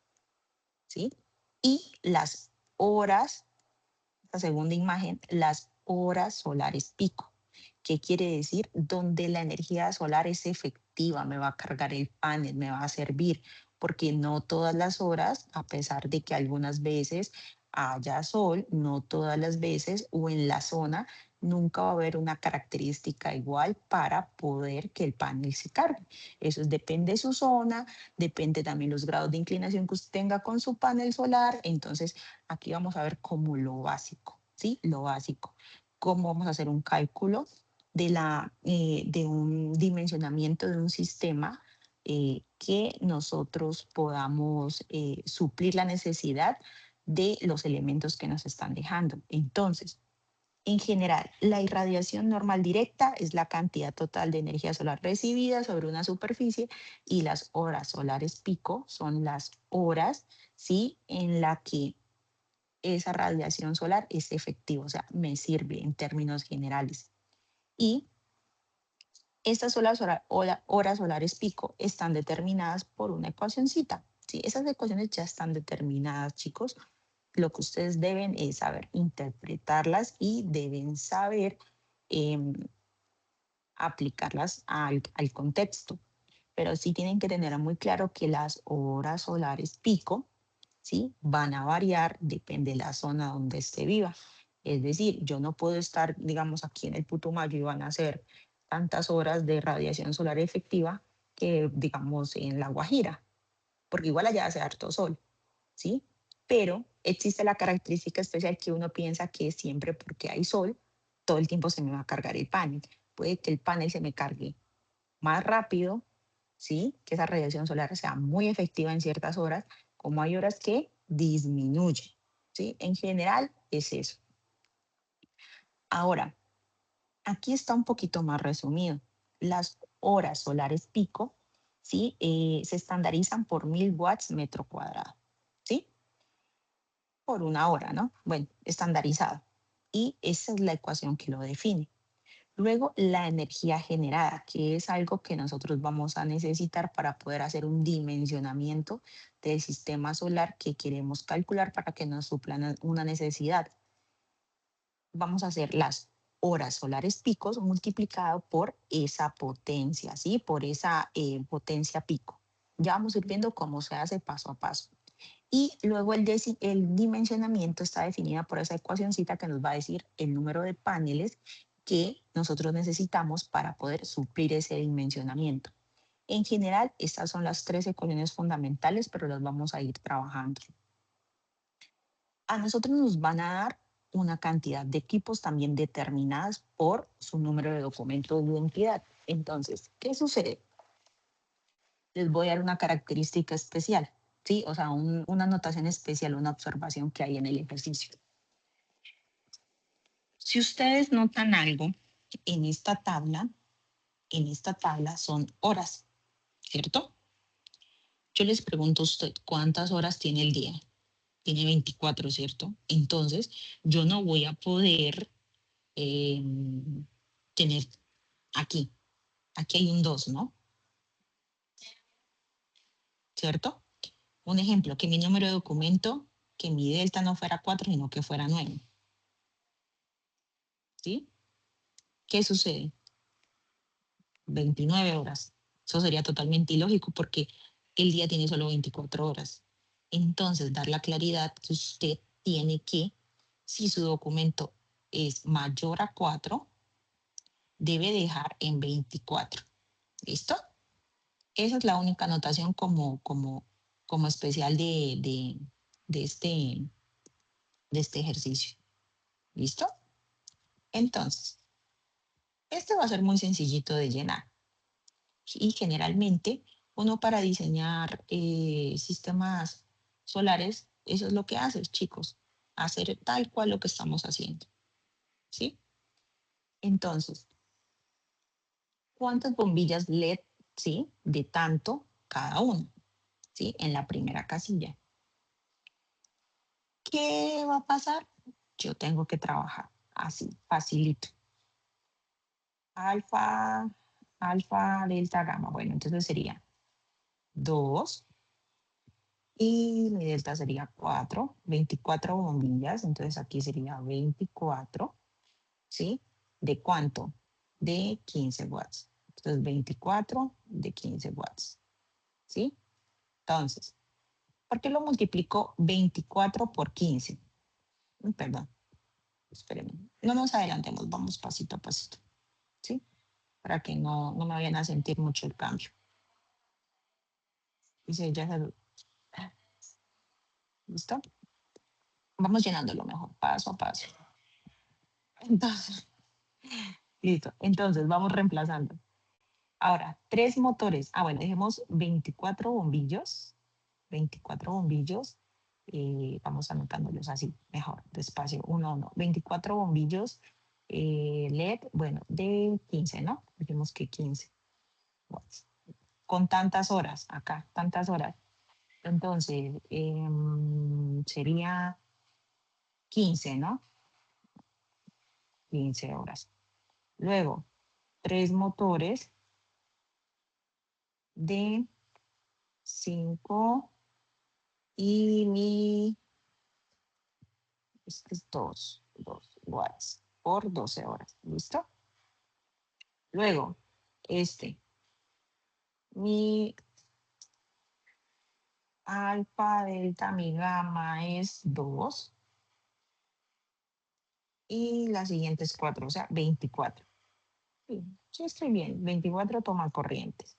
¿sí? Y las horas, la segunda imagen, las horas solares pico. ¿Qué quiere decir? Donde la energía solar es efectiva, me va a cargar el panel, me va a servir, porque no todas las horas, a pesar de que algunas veces haya sol, no todas las veces o en la zona, nunca va a haber una característica igual para poder que el panel se cargue. Eso depende de su zona, depende también los grados de inclinación que usted tenga con su panel solar. Entonces, aquí vamos a ver como lo básico, ¿sí? Lo básico. Cómo vamos a hacer un cálculo de un dimensionamiento de un sistema que nosotros podamos suplir la necesidad de los elementos que nos están dejando. Entonces, en general, la irradiación normal directa es la cantidad total de energía solar recibida sobre una superficie y las horas solares pico son las horas, ¿sí? En la que esa radiación solar es efectiva, o sea, me sirve en términos generales. Y estas horas solares pico están determinadas por una ecuacioncita. ¿Sí? Esas ecuaciones ya están determinadas, chicos. Lo que ustedes deben es saber interpretarlas y deben saber em, aplicarlas al contexto. Pero sí tienen que tener muy claro que las horas solares pico, ¿sí? Van a variar, depende de la zona donde esté viva. Es decir, yo no puedo estar, digamos, aquí en el Putumayo y van a ser tantas horas de radiación solar efectiva que, digamos, en La Guajira, porque igual allá hace harto sol, ¿sí? Pero existe la característica especial que uno piensa que siempre porque hay sol, todo el tiempo se me va a cargar el panel. Puede que el panel se me cargue más rápido, ¿sí? Que esa radiación solar sea muy efectiva en ciertas horas, como hay horas que disminuye, ¿sí? En general es eso. Ahora, aquí está un poquito más resumido. Las horas solares pico, ¿sí? Se estandarizan por 1000 watts metro cuadrado, ¿sí? Por una hora, ¿no? Bueno, estandarizado. Y esa es la ecuación que lo define. Luego, la energía generada, que es algo que nosotros vamos a necesitar para poder hacer un dimensionamiento del sistema solar que queremos calcular para que nos suplan una necesidad. Vamos a hacer las horas solares picos multiplicado por esa potencia, ¿sí? Por esa potencia pico. Ya vamos a ir viendo cómo se hace paso a paso. Y luego el dimensionamiento está definido por esa ecuacioncita que nos va a decir el número de paneles que nosotros necesitamos para poder suplir ese dimensionamiento. En general, estas son las tres ecuaciones fundamentales, pero las vamos a ir trabajando. A nosotros nos van a dar una cantidad de equipos también determinadas por su número de documento de identidad. Entonces, ¿qué sucede? Les voy a dar una característica especial, ¿sí? O sea, una anotación especial, una observación que hay en el ejercicio. Si ustedes notan algo, en esta tabla son horas, ¿cierto? Yo les pregunto a usted, ¿cuántas horas tiene el día? Tiene 24, ¿cierto? Entonces, yo no voy a poder tener aquí hay un 2, ¿no? ¿Cierto? Un ejemplo, que mi número de documento, que mi delta no fuera 4, sino que fuera 9. ¿Sí? ¿Qué sucede? 29 horas. Eso sería totalmente ilógico porque el día tiene solo 24 horas. Entonces, dar la claridad que usted tiene que, si su documento es mayor a 4, debe dejar en 24. ¿Listo? Esa es la única anotación como especial de este ejercicio. ¿Listo? Entonces, este va a ser muy sencillito de llenar. Y generalmente uno para diseñar sistemas solares, eso es lo que hace, chicos, hacer tal cual lo que estamos haciendo. ¿Sí? Entonces, ¿cuántas bombillas LED, sí, de tanto cada uno? ¿Sí? En la primera casilla. ¿Qué va a pasar? Yo tengo que trabajar así, facilito. Alfa, delta, gamma. Bueno, entonces sería 2 y mi delta sería 4, 24 bombillas. Entonces aquí sería 24, ¿sí? ¿De cuánto? De 15 watts. Entonces 24 de 15 watts, ¿sí? Entonces, ¿por qué lo multiplico 24 por 15? Perdón, espérenme. No nos adelantemos, vamos pasito a pasito, ¿sí? Para que no me vayan a sentir mucho el cambio. Dice, ya se... ¿Listo? Vamos llenándolo mejor, paso a paso. Entonces, listo. Entonces, vamos reemplazando. Ahora, 3 motores. Ah, bueno, dejemos 24 bombillos. 24 bombillos. Vamos anotándolos así, mejor, despacio, 1 a 1. 24 bombillos LED, bueno, de 15, ¿no? Dijimos que 15 watts. Con tantas horas, acá, tantas horas. Entonces, sería 15, ¿no? 15 horas. Luego, 3 motores de 5 y este es 2 watts por 12 horas. ¿Listo? Luego, mi alfa, delta, mi gamma es 2 y la siguiente es 4, o sea, 24. Sí, estoy bien, 24 toma corrientes.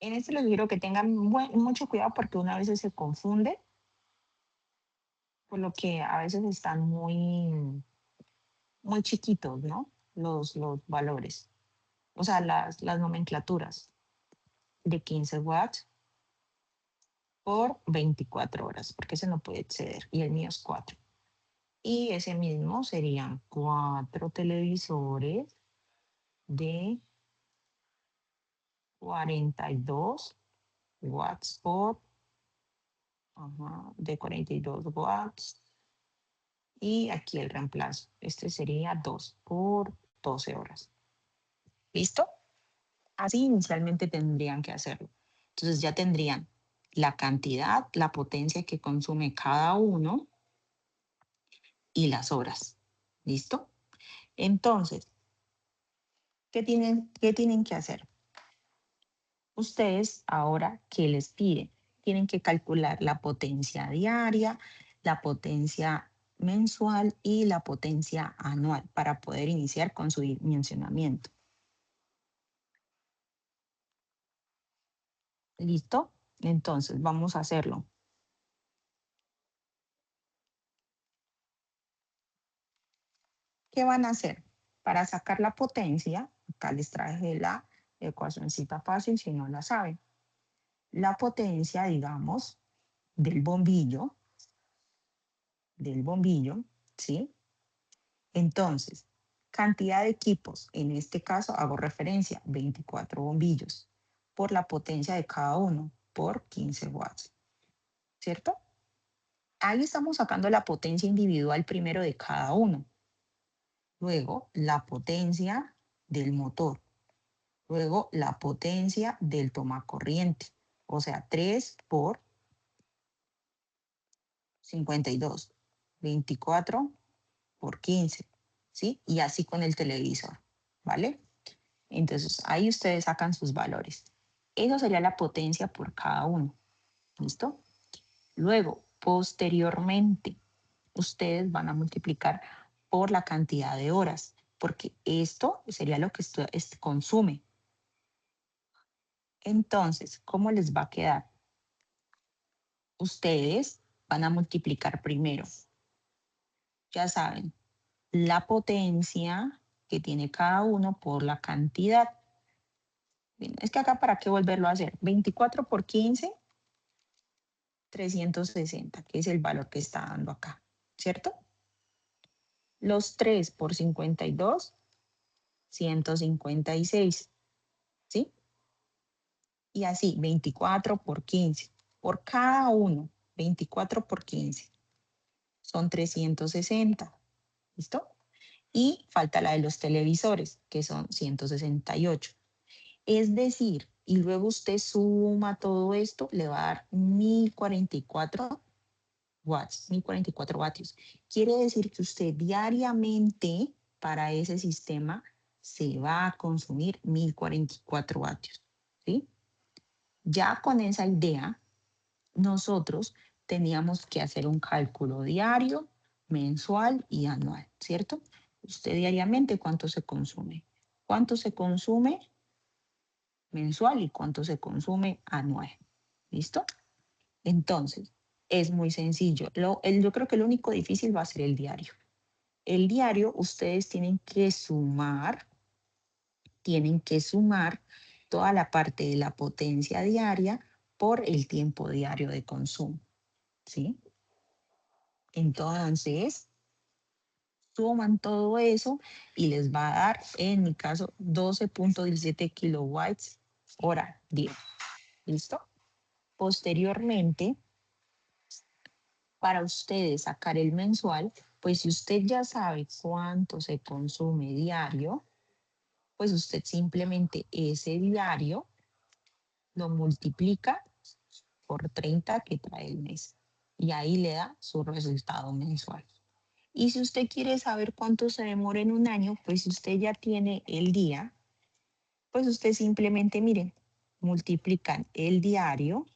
En este les quiero que tengan mucho cuidado porque una vez se confunde, por lo que a veces están muy chiquitos, ¿no? Los valores, o sea, las nomenclaturas de 15 watts por 24 horas, porque ese no puede exceder, y el mío es 4. Y ese mismo serían 4 televisores de 42 watts por, de 42 watts. Y aquí el reemplazo. Este sería 2 por 12 horas. ¿Listo? Así inicialmente tendrían que hacerlo. Entonces ya tendrían la cantidad, la potencia que consume cada uno y las horas. ¿Listo? Entonces, ¿qué tienen que hacer? Ustedes ahora, ¿qué les piden? Tienen que calcular la potencia diaria, la potencia mensual y la potencia anual para poder iniciar con su dimensionamiento. ¿Listo? Entonces, vamos a hacerlo. ¿Qué van a hacer? Para sacar la potencia, acá les traje la ecuacióncita fácil si no la saben. La potencia, digamos, del bombillo, ¿sí? Entonces, cantidad de equipos, en este caso hago referencia, 24 bombillos, por la potencia de cada uno, por 15 watts, ¿cierto? Ahí estamos sacando la potencia individual primero de cada uno. Luego, la potencia del motor. Luego, la potencia del tomacorriente. O sea, 3 por 52. 24 por 15. ¿Sí? Y así con el televisor. ¿Vale? Entonces, ahí ustedes sacan sus valores. Eso sería la potencia por cada uno. ¿Listo? Luego, posteriormente, ustedes van a multiplicar por la cantidad de horas, porque esto sería lo que consume. Entonces, ¿cómo les va a quedar? Ustedes van a multiplicar primero, ya saben, la potencia que tiene cada uno por la cantidad. Bien, es que acá, ¿para qué volverlo a hacer? 24 por 15, 360, que es el valor que está dando acá, ¿cierto? Los 3 por 52, 156, ¿sí? Y así, 24 por 15, por cada uno, 24 por 15, son 360, ¿listo? Y falta la de los televisores, que son 168. Es decir, y luego usted suma todo esto, le va a dar 1044 watts, 1044 vatios. Quiere decir que usted diariamente para ese sistema se va a consumir 1044 vatios, ¿sí? Ya con esa idea, nosotros teníamos que hacer un cálculo diario, mensual y anual, ¿cierto? Usted diariamente, ¿cuánto se consume? ¿Cuánto se consume mensual y cuánto se consume anual? ¿Listo? Entonces, es muy sencillo. Yo creo que lo único difícil va a ser el diario. El diario, ustedes tienen que sumar toda la parte de la potencia diaria por el tiempo diario de consumo, ¿sí? Entonces, suman todo eso y les va a dar, en mi caso, 12.17 kilowatts hora día. ¿Listo? Posteriormente, para ustedes sacar el mensual, pues si usted ya sabe cuánto se consume diario, pues usted simplemente ese diario lo multiplica por 30 que trae el mes y ahí le da su resultado mensual. Y si usted quiere saber cuánto se demora en un año, pues si usted ya tiene el día, pues usted simplemente, miren, multiplican el diario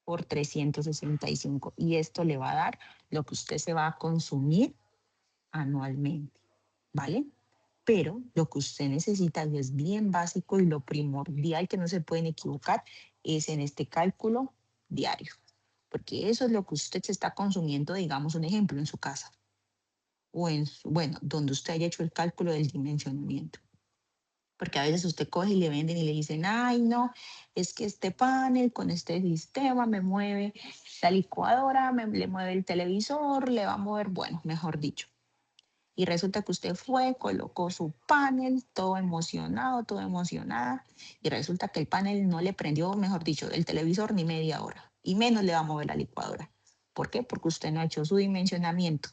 por 365 y esto le va a dar lo que usted se va a consumir anualmente, ¿vale? Pero lo que usted necesita y es bien básico y lo primordial que no se pueden equivocar es en este cálculo diario, porque eso es lo que usted se está consumiendo, digamos un ejemplo, en su casa o bueno, donde usted haya hecho el cálculo del dimensionamiento. Porque a veces usted coge y le venden y le dicen, ay, no, es que este panel con este sistema me mueve la licuadora, le mueve el televisor, le va a mover, bueno, mejor dicho. Y resulta que usted fue, colocó su panel, todo emocionado, toda emocionada, y resulta que el panel no le prendió, mejor dicho, el televisor ni media hora, y menos le va a mover la licuadora. ¿Por qué? Porque usted no ha hecho su dimensionamiento.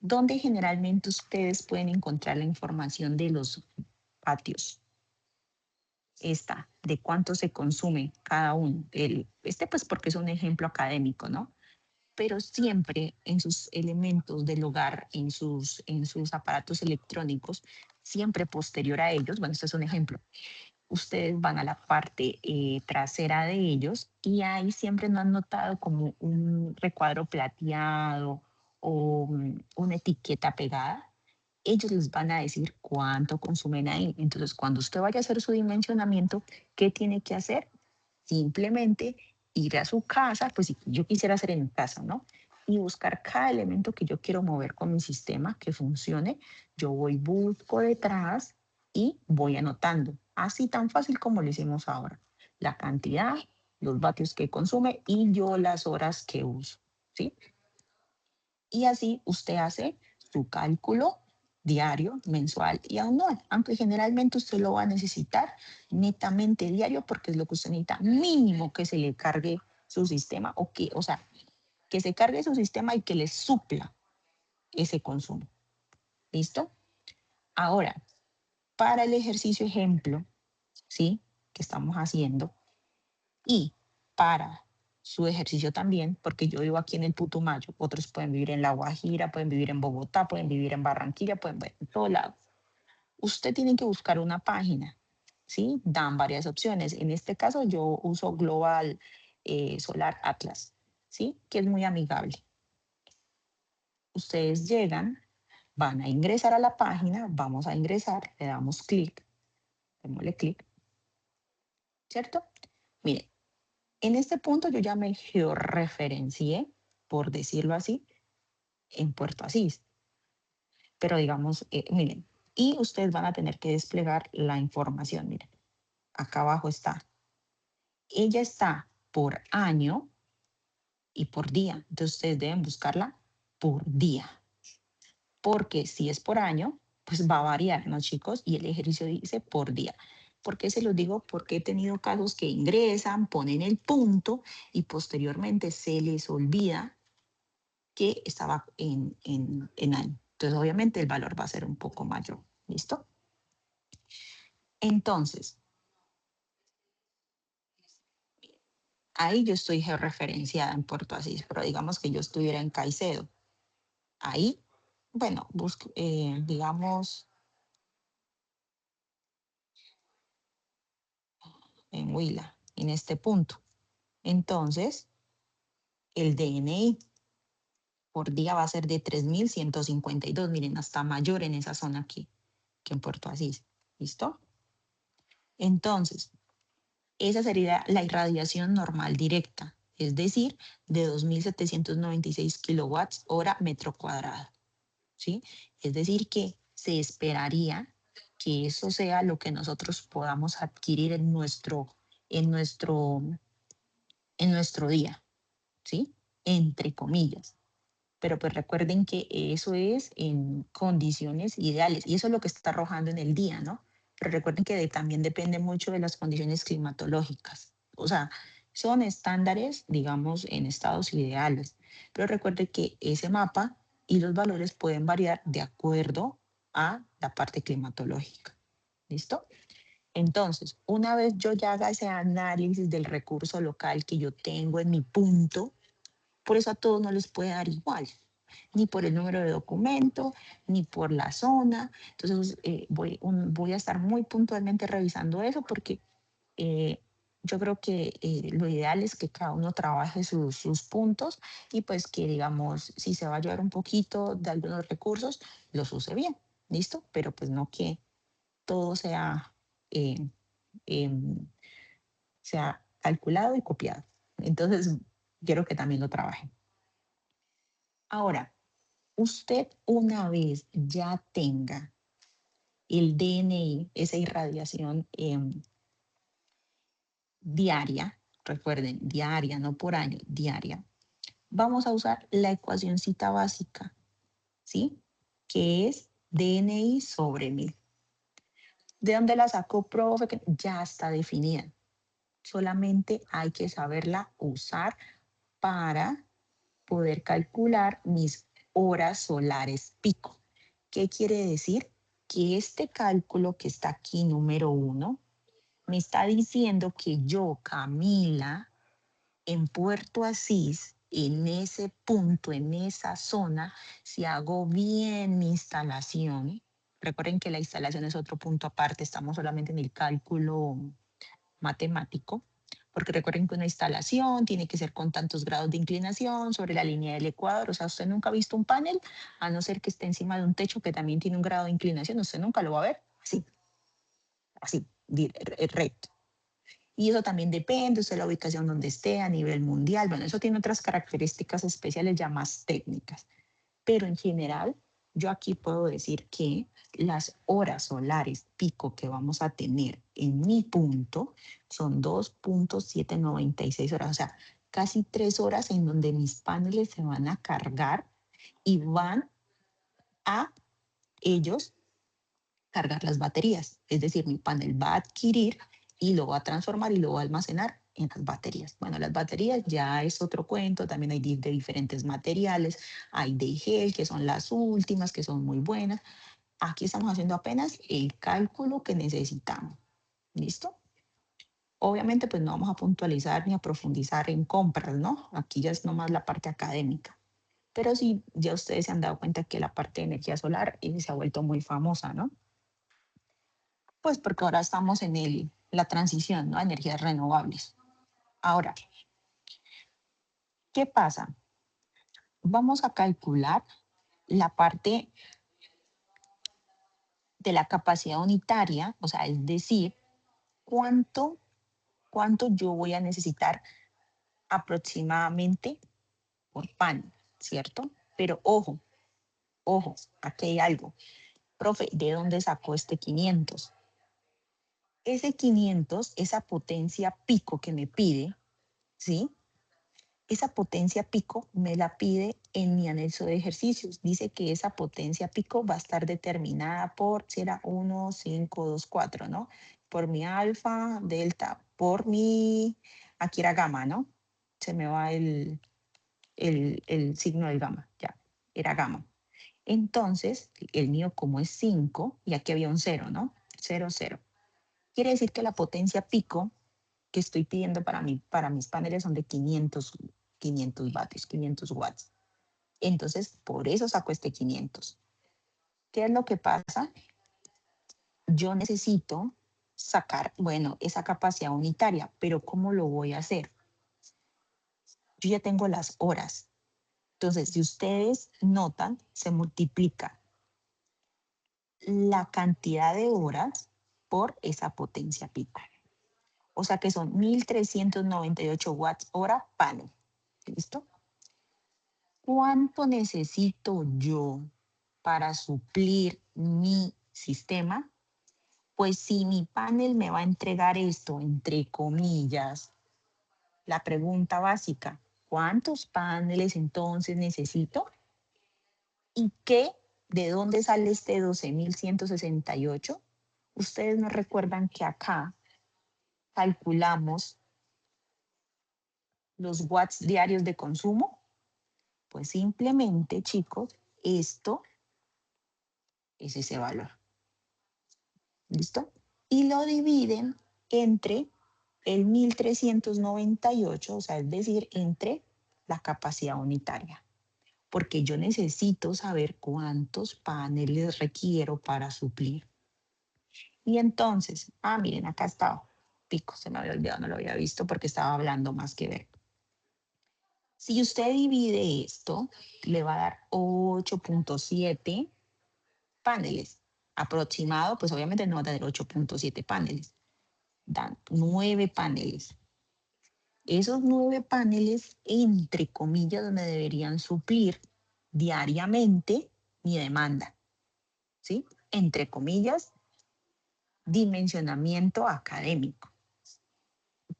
¿Dónde generalmente ustedes pueden encontrar la información de los patios? Esta, de cuánto se consume cada uno. Pues porque es un ejemplo académico, ¿no? Pero siempre en sus elementos del hogar, en sus aparatos electrónicos, siempre posterior a ellos, bueno, este es un ejemplo, ustedes van a la parte trasera de ellos y ahí siempre no han notado como un recuadro plateado o una etiqueta pegada. Ellos les van a decir cuánto consumen ahí. Entonces, cuando usted vaya a hacer su dimensionamiento, ¿qué tiene que hacer? Simplemente ir a su casa, pues si yo quisiera hacer en mi casa, ¿no? Y buscar cada elemento que yo quiero mover con mi sistema que funcione. Yo voy, busco detrás y voy anotando. Así tan fácil como lo hicimos ahora. La cantidad, los vatios que consume y yo las horas que uso, ¿sí? Y así usted hace su cálculo diario, mensual y anual, aunque generalmente usted lo va a necesitar netamente diario porque es lo que usted necesita mínimo que se le cargue su sistema o sea, que se cargue su sistema y que le supla ese consumo. ¿Listo? Ahora, para el ejercicio ejemplo, ¿sí? Que estamos haciendo y para su ejercicio también, porque yo vivo aquí en el Putumayo, otros pueden vivir en La Guajira, pueden vivir en Bogotá, pueden vivir en Barranquilla, pueden vivir en todo lado. Usted tiene que buscar una página, ¿sí? Dan varias opciones. En este caso yo uso Global Solar Atlas, ¿sí? Que es muy amigable. Ustedes llegan, van a ingresar a la página, vamos a ingresar, le damos clic, démosle clic, ¿cierto? Miren, en este punto yo ya me georreferencié, por decirlo así, en Puerto Asís. Pero digamos, miren, y ustedes van a tener que desplegar la información, miren, acá abajo está. Ella está por año y por día, entonces ustedes deben buscarla por día, porque si es por año, pues va a variar, ¿no, chicos? Y el ejercicio dice por día. ¿Por qué se los digo? Porque he tenido casos que ingresan, ponen el punto y posteriormente se les olvida que estaba en año. Entonces, obviamente, el valor va a ser un poco mayor. ¿Listo? Entonces, ahí yo estoy georreferenciada en Puerto Asís, pero digamos que yo estuviera en Caicedo. Ahí, bueno, busco, digamos, en Huila, en este punto. Entonces, el DNI por día va a ser de 3.152. Miren, hasta mayor en esa zona aquí que en Puerto Asís. ¿Listo? Entonces, esa sería la irradiación normal directa, es decir, de 2.796 kilowatts hora metro cuadrado. ¿Sí? Es decir, que se esperaría que eso sea lo que nosotros podamos adquirir en nuestro, en nuestro día, ¿sí? Entre comillas. Pero pues recuerden que eso es en condiciones ideales y eso es lo que está arrojando en el día, ¿no? Pero recuerden que también depende mucho de las condiciones climatológicas. O sea, son estándares, digamos, en estados ideales. Pero recuerden que ese mapa y los valores pueden variar de acuerdo a la parte climatológica. ¿Listo? Entonces, una vez yo ya haga ese análisis del recurso local que yo tengo en mi punto, por eso a todos no les puede dar igual, ni por el número de documento, ni por la zona. Entonces, voy a estar muy puntualmente revisando eso porque yo creo que lo ideal es que cada uno trabaje sus puntos y pues que, digamos, si se va a llevar un poquito de algunos recursos, los use bien, ¿listo? Pero pues no que todo eh, em, sea calculado y copiado. Entonces, quiero que también lo trabajen. Ahora, usted una vez ya tenga el DNI, esa irradiación diaria, recuerden, diaria, no por año, diaria, vamos a usar la ecuacióncita básica, ¿sí? Que es DNI sobre 1000. ¿De dónde la sacó, profe? Que ya está definida. Solamente hay que saberla usar para poder calcular mis horas solares pico. ¿Qué quiere decir? Que este cálculo que está aquí, número 1, me está diciendo que yo, Camila, en Puerto Asís, en ese punto, en esa zona, si hago bien mi instalación, recuerden que la instalación es otro punto aparte, estamos solamente en el cálculo matemático, porque recuerden que una instalación tiene que ser con tantos grados de inclinación sobre la línea del ecuador. O sea, usted nunca ha visto un panel, a no ser que esté encima de un techo que también tiene un grado de inclinación, usted nunca lo va a ver así, así, recto. Y eso también depende de la ubicación donde esté a nivel mundial. Bueno, eso tiene otras características especiales ya más técnicas. Pero en general, yo aquí puedo decir que las horas solares pico que vamos a tener en mi punto son 2.796 horas, o sea, casi 3 horas en donde mis paneles se van a cargar y van a ellos cargar las baterías. Es decir, mi panel va a adquirir y lo va a transformar y lo va a almacenar en las baterías. Bueno, las baterías ya es otro cuento, también hay de diferentes materiales, hay de gel, que son las últimas, que son muy buenas. Aquí estamos haciendo apenas el cálculo que necesitamos. ¿Listo? Obviamente, pues no vamos a puntualizar ni a profundizar en compras, ¿no? Aquí ya es nomás la parte académica. Pero sí, ya ustedes se han dado cuenta que la parte de energía solar se ha vuelto muy famosa, ¿no? Pues porque ahora estamos en la transición, ¿no? A energías renovables. Ahora, ¿qué pasa? Vamos a calcular la parte de la capacidad unitaria, o sea, es decir, cuánto yo voy a necesitar aproximadamente por panel, ¿cierto? Pero ojo, aquí hay algo. Profe, ¿de dónde sacó este 500? Ese 500, esa potencia pico que me pide, ¿sí? Esa potencia pico me la pide en mi anexo de ejercicios. Dice que esa potencia pico va a estar determinada por, si era 1, 5, 2, 4, ¿no? Por mi alfa, delta, por mi, aquí era gamma, ¿no? Se me va el signo del gamma, ya, era gamma. Entonces, el mío como es 5, y aquí había un 0, ¿no? 0, 0. Quiere decir que la potencia pico que estoy pidiendo para mis paneles son de 500 vatios, 500 watts. Entonces, por eso saco este 500. ¿Qué es lo que pasa? Yo necesito sacar, bueno, esa capacidad unitaria, pero ¿cómo lo voy a hacer? Yo ya tengo las horas. Entonces, si ustedes notan, se multiplica la cantidad de horas por esa potencia pico. O sea que son 1398 watts hora panel. ¿Listo? ¿Cuánto necesito yo para suplir mi sistema? Pues si mi panel me va a entregar esto, entre comillas, la pregunta básica, ¿cuántos paneles entonces necesito? ¿Y qué? ¿De dónde sale este 12.168? Ustedes no recuerdan que acá calculamos los watts diarios de consumo. Pues simplemente, chicos, esto es ese valor. ¿Listo? Y lo dividen entre el 1398, o sea, es decir, entre la capacidad unitaria. Porque yo necesito saber cuántos paneles requiero para suplir. Y entonces, miren, acá estaba. Pico, se me había olvidado, no lo había visto porque estaba hablando más que ver. Si usted divide esto, le va a dar 8.7 paneles. Aproximado, pues obviamente no va a tener 8.7 paneles. Dan 9 paneles. Esos 9 paneles, entre comillas, me deberían suplir diariamente mi demanda. ¿Sí? Entre comillas, dimensionamiento académico.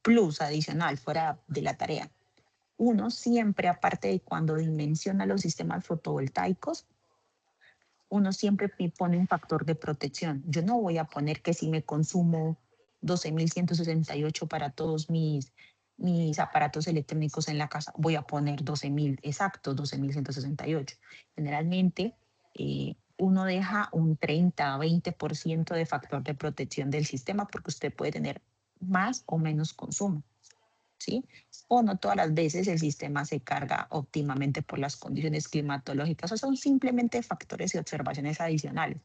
Plus adicional, fuera de la tarea. Uno siempre, aparte de cuando dimensiona los sistemas fotovoltaicos, uno siempre pone un factor de protección. Yo no voy a poner que si me consumo 12.168 para todos mis aparatos electrónicos en la casa, voy a poner 12.000 exactos, 12.168. Generalmente, uno deja un 30 a 20% de factor de protección del sistema porque usted puede tener más o menos consumo. ¿Sí? O no todas las veces el sistema se carga óptimamente por las condiciones climatológicas, o son simplemente factores y observaciones adicionales.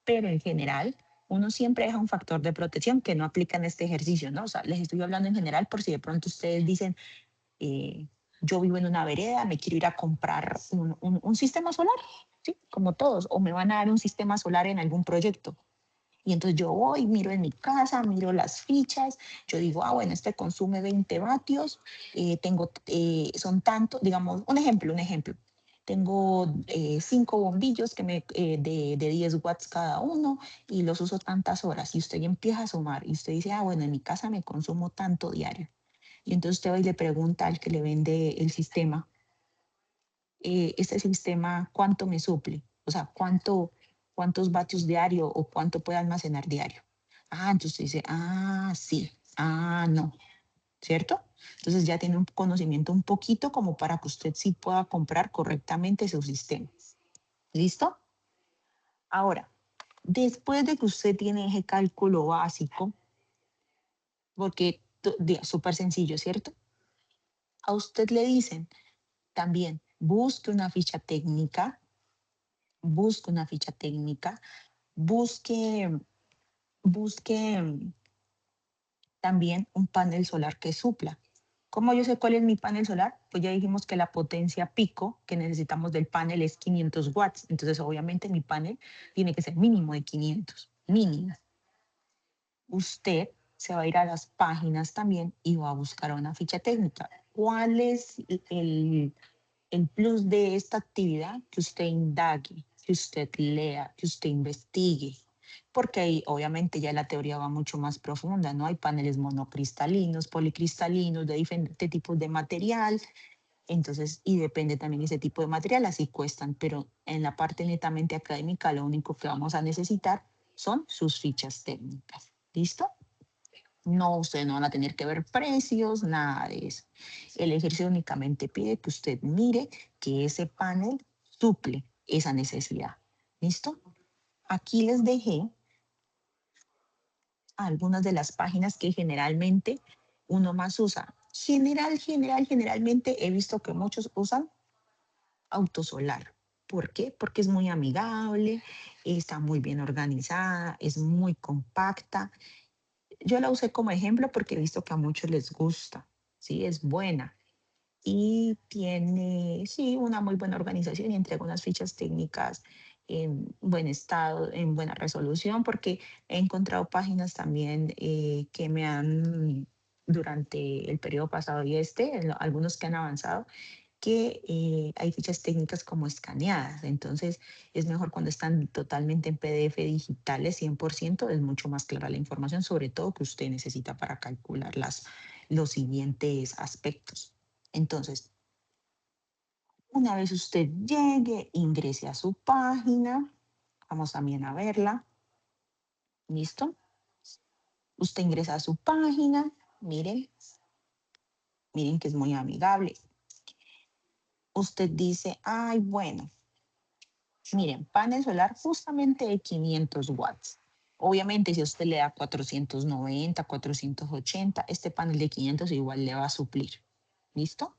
Pero en general, uno siempre deja un factor de protección que no aplica en este ejercicio, ¿no? O sea, les estoy hablando en general por si de pronto ustedes dicen, yo vivo en una vereda, me quiero ir a comprar un sistema solar, ¿sí? Como todos, o me van a dar un sistema solar en algún proyecto. Y entonces yo voy, miro en mi casa, miro las fichas, yo digo, bueno, este consume 20 vatios, son tantos, digamos, un ejemplo, tengo 5 bombillos de 10 watts cada uno y los uso tantas horas. Y usted empieza a sumar y usted dice, bueno, en mi casa me consumo tanto diario. Y entonces usted va y le pregunta al que le vende el sistema, este sistema, ¿cuánto me suple? O sea, ¿cuánto cuántos vatios diario o cuánto puede almacenar diario. Ah, entonces dice, ah, sí, ah, no, ¿cierto? Entonces ya tiene un conocimiento un poquito como para que usted sí pueda comprar correctamente su sistema. ¿Listo? Ahora, después de que usted tiene ese cálculo básico, porque súper sencillo, ¿cierto? A usted le dicen también, busque una ficha técnica, busque también un panel solar que supla. ¿Cómo yo sé cuál es mi panel solar? Pues ya dijimos que la potencia pico que necesitamos del panel es 500 watts. Entonces, obviamente, mi panel tiene que ser mínimo de 500, mínimo. Usted se va a ir a las páginas también y va a buscar una ficha técnica. ¿Cuál es el plus de esta actividad? Que usted indague, que usted lea, que usted investigue, porque ahí obviamente ya la teoría va mucho más profunda, ¿no? Hay paneles monocristalinos, policristalinos, de diferentes tipos de material, entonces, y depende también de ese tipo de material, así cuestan, pero en la parte netamente académica lo único que vamos a necesitar son sus fichas técnicas. ¿Listo? No, ustedes no van a tener que ver precios, nada de eso. El ejercicio únicamente pide que usted mire que ese panel suple esa necesidad. ¿Listo? Aquí les dejé algunas de las páginas que generalmente uno más usa. Generalmente he visto que muchos usan Autosolar. ¿Por qué? Porque es muy amigable, está muy bien organizada, es muy compacta. Yo la usé como ejemplo porque he visto que a muchos les gusta, ¿sí? Es buena y tiene, sí, una muy buena organización y entrega unas fichas técnicas en buen estado, en buena resolución, porque he encontrado páginas también que me han, durante el periodo pasado y algunos que han avanzado, que hay fichas técnicas como escaneadas. Entonces, es mejor cuando están totalmente en PDF digitales, 100%, es mucho más clara la información, sobre todo que usted necesita para calcular los siguientes aspectos. Entonces, una vez usted llegue, ingrese a su página. Vamos también a verla. ¿Listo? Usted ingresa a su página. Miren que es muy amigable. Usted dice, ay, bueno, miren, panel solar justamente de 500 watts. Obviamente, si usted le da 490, 480, este panel de 500 igual le va a suplir. ¿Listo?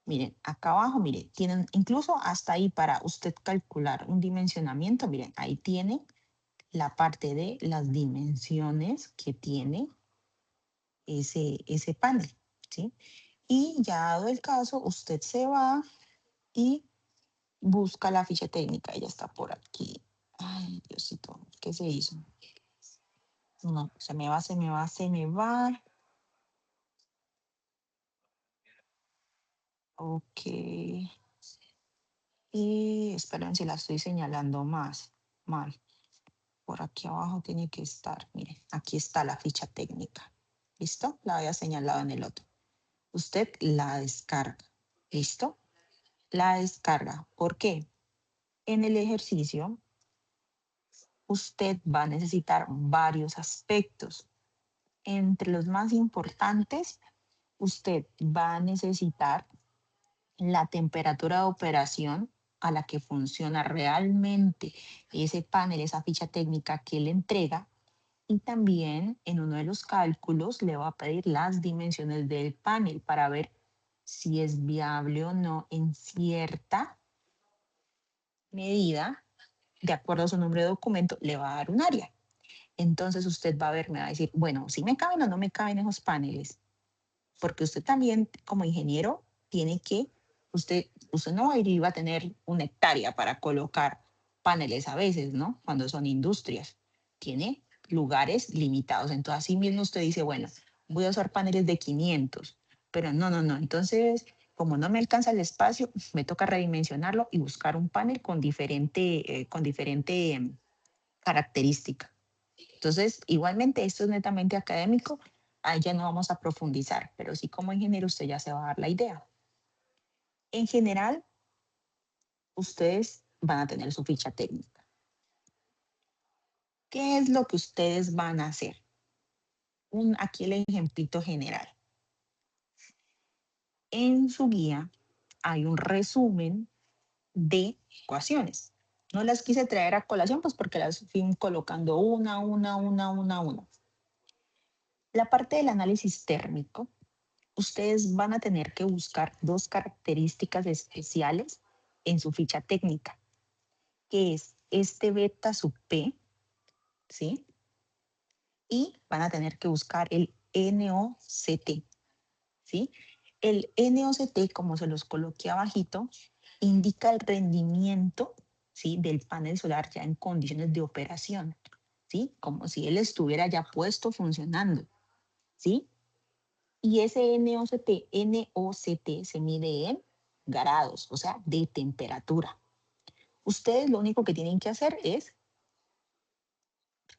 Miren, acá abajo, miren, tienen incluso hasta ahí para usted calcular un dimensionamiento. Miren, ahí tiene la parte de las dimensiones que tiene ese panel, ¿sí? Y ya dado el caso, usted se va y busca la ficha técnica. Ella está por aquí. Ay, Diosito, ¿qué se hizo? No, se me va. Ok. Y esperen si la estoy señalando mal. Por aquí abajo tiene que estar. Miren, aquí está la ficha técnica. ¿Listo? La había señalado en el otro. Usted la descarga. ¿Listo? La descarga. ¿Por qué? En el ejercicio, usted va a necesitar varios aspectos. Entre los más importantes, usted va a necesitar la temperatura de operación a la que funciona realmente ese panel, esa ficha técnica que le entrega. Y también en uno de los cálculos le va a pedir las dimensiones del panel para ver si es viable o no en cierta medida, de acuerdo a su nombre de documento, le va a dar un área. Entonces usted va a ver, me va a decir, bueno, si me caben o no me caben esos paneles, porque usted también como ingeniero tiene que, usted no va a ir y va a tener una hectárea para colocar paneles a veces, ¿no? Cuando son industrias. Tiene lugares limitados. Entonces, así mismo usted dice, bueno, voy a usar paneles de 500, pero no. Entonces, como no me alcanza el espacio, me toca redimensionarlo y buscar un panel con diferente característica. Entonces, igualmente, esto es netamente académico, ahí ya no vamos a profundizar, pero sí como ingeniero usted ya se va a dar la idea. En general, ustedes van a tener su ficha técnica. ¿Qué es lo que ustedes van a hacer? Aquí el ejemplito general. En su guía hay un resumen de ecuaciones. No las quise traer a colación, pues porque las fui colocando una. La parte del análisis térmico, ustedes van a tener que buscar dos características especiales en su ficha técnica, que es este beta sub P, ¿sí? Y van a tener que buscar el NOCT, ¿sí? El NOCT, como se los coloqué abajito, indica el rendimiento, ¿sí?, del panel solar ya en condiciones de operación, ¿sí? Como si él estuviera ya puesto funcionando, ¿sí? Y ese NOCT se mide en grados, o sea, de temperatura. Ustedes lo único que tienen que hacer es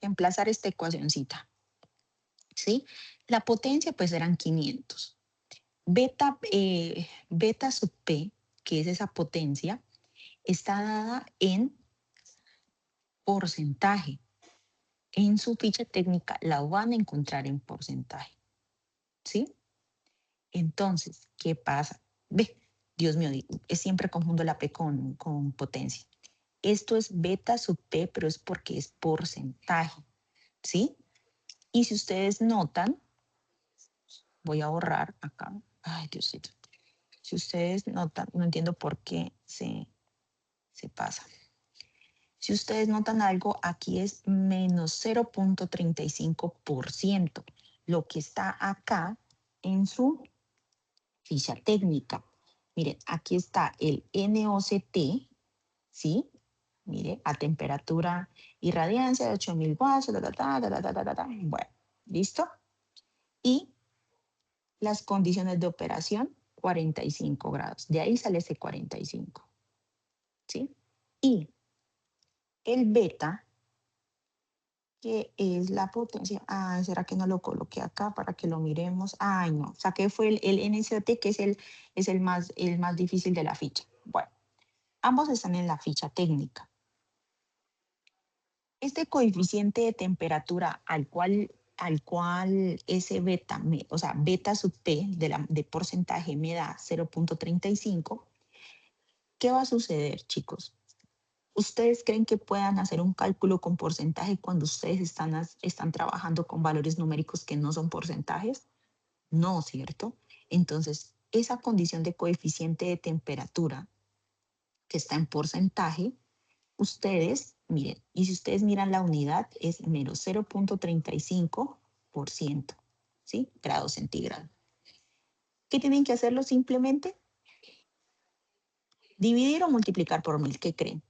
reemplazar esta ecuacioncita, ¿sí? La potencia pues eran 500. Beta sub P, que es esa potencia, está dada en porcentaje. En su ficha técnica la van a encontrar en porcentaje, ¿sí? Entonces, ¿qué pasa? Ve, Dios mío, siempre confundo la P con potencia. Esto es beta sub P, pero es porque es porcentaje, ¿sí? Y si ustedes notan, voy a borrar acá. Ay, Diosito. Si ustedes notan, no entiendo por qué se pasa. Si ustedes notan algo, aquí es menos 0.35%, lo que está acá en su ficha técnica. Miren, aquí está el NOCT, ¿sí? Mire, a temperatura y radiancia de 8000 watts, bueno, ¿listo? Y las condiciones de operación, 45 grados. De ahí sale ese 45, ¿sí? Y el beta, que es la potencia. Ah, ¿será que no lo coloqué acá para que lo miremos? Ay, no, saqué fue el NCT, que es el más difícil de la ficha. Bueno, ambos están en la ficha técnica. Este coeficiente de temperatura al cual ese beta, o sea, beta sub P de porcentaje me da 0.35, ¿qué va a suceder, chicos? ¿Ustedes creen que puedan hacer un cálculo con porcentaje cuando ustedes están trabajando con valores numéricos que no son porcentajes? No, ¿cierto? Entonces, esa condición de coeficiente de temperatura que está en porcentaje, ustedes, miren, y si ustedes miran la unidad, es menos 0.35%, ¿sí? Grados centígrados. ¿Qué tienen que hacerlo? Simplemente dividir o multiplicar por 1000. ¿Qué creen?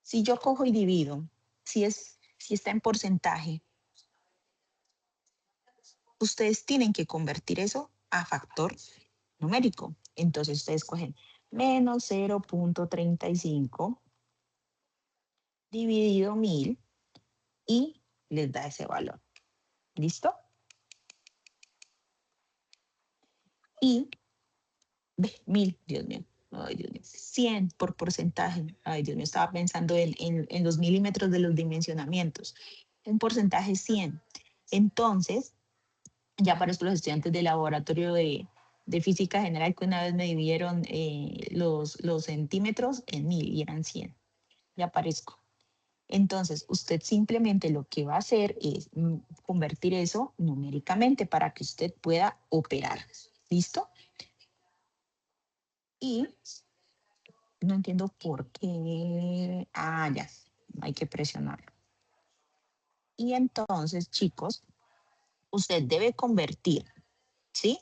Si yo cojo y divido, si está en porcentaje, ustedes tienen que convertir eso a factor numérico. Entonces ustedes cogen menos 0.35 dividido 1000 y les da ese valor. ¿Listo? Y 1000, Dios mío. Ay, Dios mío. 100 por porcentaje. Ay, Dios mío, estaba pensando en los milímetros de los dimensionamientos. Un porcentaje 100. Entonces, ya para los estudiantes de laboratorio de física general, que una vez me dividieron los centímetros en 1000 y eran 100. Ya aparezco. Entonces, usted simplemente lo que va a hacer es convertir eso numéricamente para que usted pueda operar. ¿Listo? Y no entiendo por qué. Ah, ya. Hay que presionarlo. Y entonces, chicos, usted debe convertir, ¿sí?,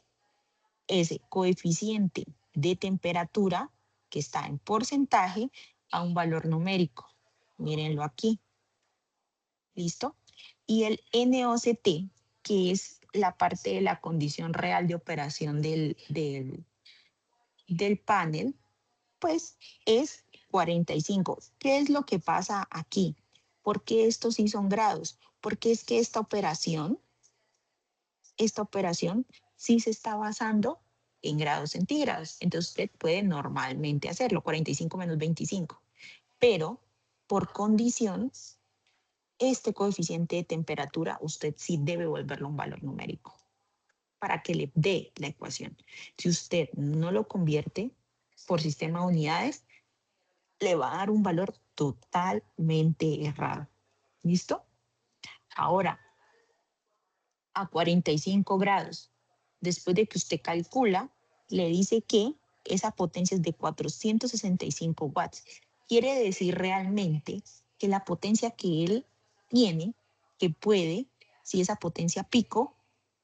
ese coeficiente de temperatura que está en porcentaje a un valor numérico. Mírenlo aquí. ¿Listo? Y el NOCT, que es la parte de la condición real de operación del panel, pues es 45. ¿Qué es lo que pasa aquí? ¿Por qué estos sí son grados? Porque es que esta operación sí se está basando en grados centígrados. Entonces usted puede normalmente hacerlo, 45 menos 25. Pero por condición este coeficiente de temperatura usted sí debe volverlo un valor numérico para que le dé la ecuación. Si usted no lo convierte por sistema de unidades, le va a dar un valor totalmente errado. ¿Listo? Ahora, a 45 grados, después de que usted calcula, le dice que esa potencia es de 465 watts. Quiere decir realmente que la potencia que él tiene, que puede, si esa potencia pico,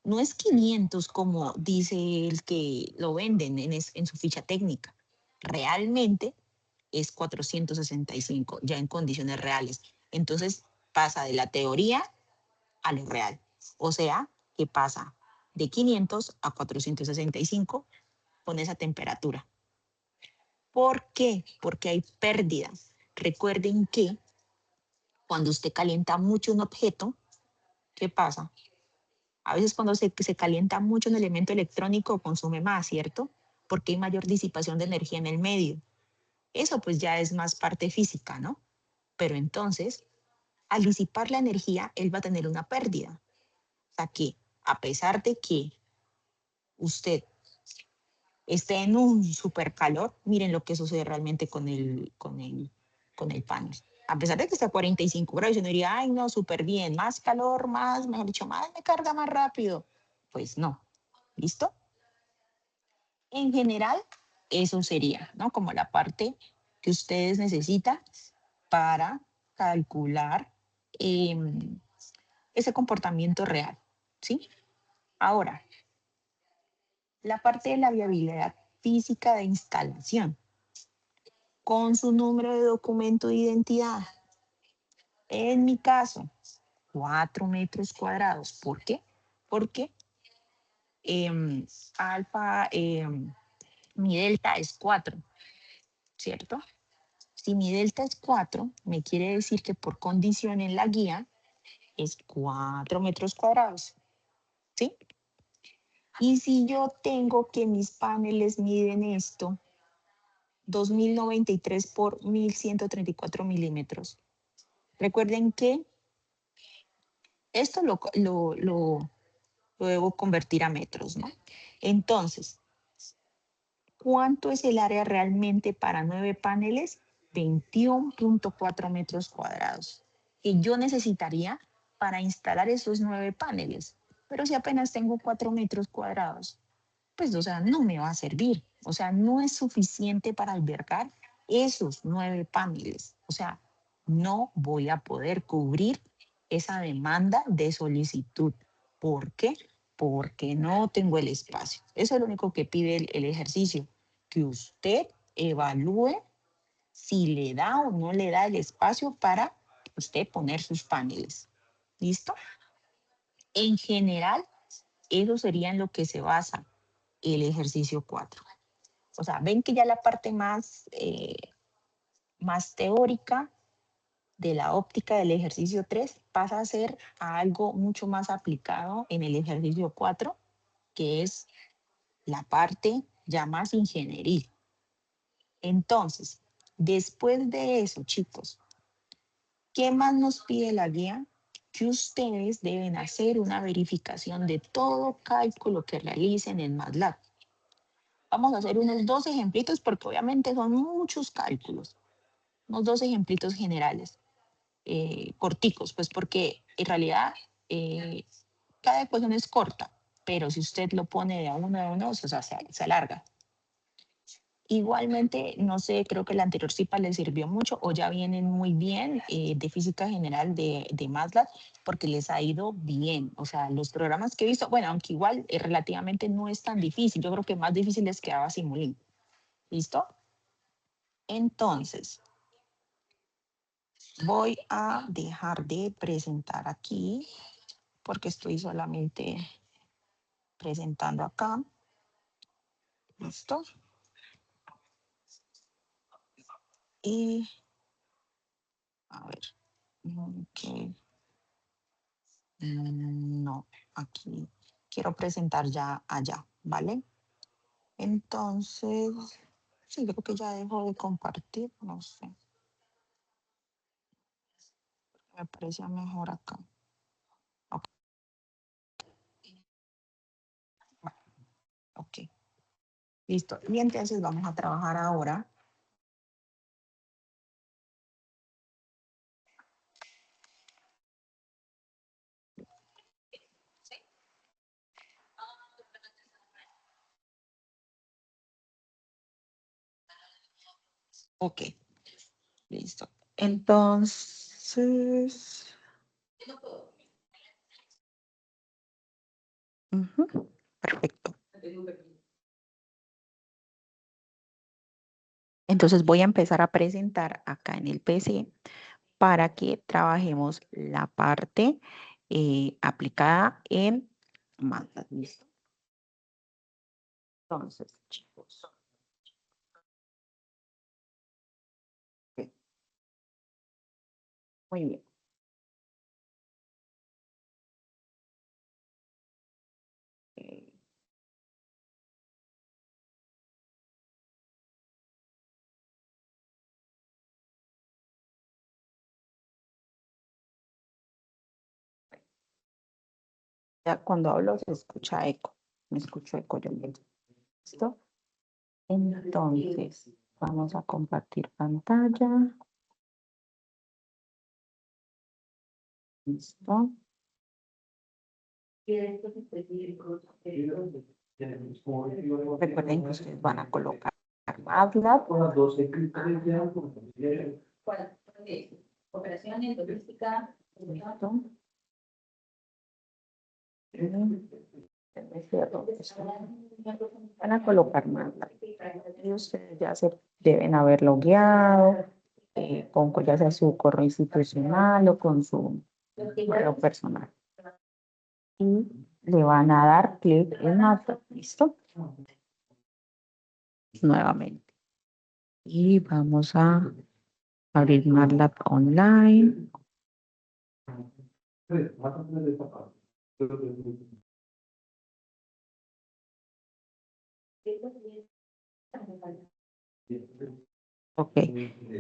no es 500 como dice el que lo venden en su ficha técnica. Realmente es 465, ya en condiciones reales. Entonces pasa de la teoría a lo real. O sea, que pasa de 500 a 465 con esa temperatura. ¿Por qué? Porque hay pérdidas. Recuerden que cuando usted calienta mucho un objeto, ¿qué pasa? A veces cuando se calienta mucho un elemento electrónico consume más, ¿cierto? Porque hay mayor disipación de energía en el medio. Eso pues ya es más parte física, ¿no? Pero entonces, al disipar la energía, él va a tener una pérdida. O sea que, a pesar de que usted esté en un super calor, miren lo que sucede realmente con el panel. A pesar de que está a 45 grados, uno diría, ay, no, súper bien, más calor, más, mejor dicho, más me carga más rápido. Pues no. ¿Listo? En general, eso sería, ¿no? Como la parte que ustedes necesitan para calcular ese comportamiento real, ¿sí? Ahora, la parte de la viabilidad física de instalación con su número de documento de identidad. En mi caso, 4 metros cuadrados. ¿Por qué? Porque alfa, mi delta es 4, ¿cierto? Si mi delta es 4, me quiere decir que por condición en la guía es 4 metros cuadrados, ¿sí? Y si yo tengo que mis paneles miden esto, 2093 por 1134 milímetros. Recuerden que esto lo debo convertir a metros, ¿no? Entonces, ¿cuánto es el área realmente para 9 paneles? 21.4 metros cuadrados, que yo necesitaría para instalar esos 9 paneles. Pero si apenas tengo 4 metros cuadrados, pues, o sea, no me va a servir. O sea, no es suficiente para albergar esos 9 paneles. O sea, no voy a poder cubrir esa demanda de solicitud. ¿Por qué? Porque no tengo el espacio. Eso es lo único que pide el ejercicio, que usted evalúe si le da o no le da el espacio para usted poner sus paneles. ¿Listo? En general, eso sería en lo que se basa el ejercicio 4. O sea, ven que ya la parte más teórica de la óptica del ejercicio 3 pasa a ser a algo mucho más aplicado en el ejercicio 4, que es la parte ya más ingenieril. Entonces, después de eso, chicos, ¿qué más nos pide la guía? Que ustedes deben hacer una verificación de todo cálculo que realicen en MATLAB. Vamos a hacer unos 2 ejemplitos porque obviamente son muchos cálculos. Unos 2 ejemplitos generales, corticos, pues porque en realidad cada ecuación es corta, pero si usted lo pone de a uno, o sea, se alarga. Igualmente, no sé, creo que el anterior CIPA les sirvió mucho o ya vienen muy bien de física general de MATLAB porque les ha ido bien. O sea, los programas que he visto, bueno, aunque igual relativamente no es tan difícil, yo creo que más difícil les quedaba Simulink. ¿Listo? Entonces, voy a dejar de presentar aquí porque estoy solamente presentando acá. ¿Listo? Y, a ver, ok. No, aquí quiero presentar ya allá, ¿vale? Entonces, sí, creo que ya dejo de compartir, no sé. Me parecía mejor acá. Ok. Bueno, ok. Listo. Y entonces vamos a trabajar ahora. Ok. Listo. Entonces. Perfecto. Entonces voy a empezar a presentar acá en el PC para que trabajemos la parte aplicada en MATLAB. ¿Listo? Entonces, chicos. Ok. Muy bien. Ya cuando hablo se escucha eco. Me escucho eco yo mismo. ¿Listo? Entonces, vamos a compartir pantalla. ¿Listo? Recuerden que ustedes van a colocar MATLAB. Operaciones, logística. ¿Listo? Van a colocar MATLAB. Y ustedes ya se deben haber logueado con ya sea su correo institucional o con su correo personal. Y le van a dar clic en MATLAB. ¿Listo? Nuevamente. Y vamos a abrir MATLAB online. Ok.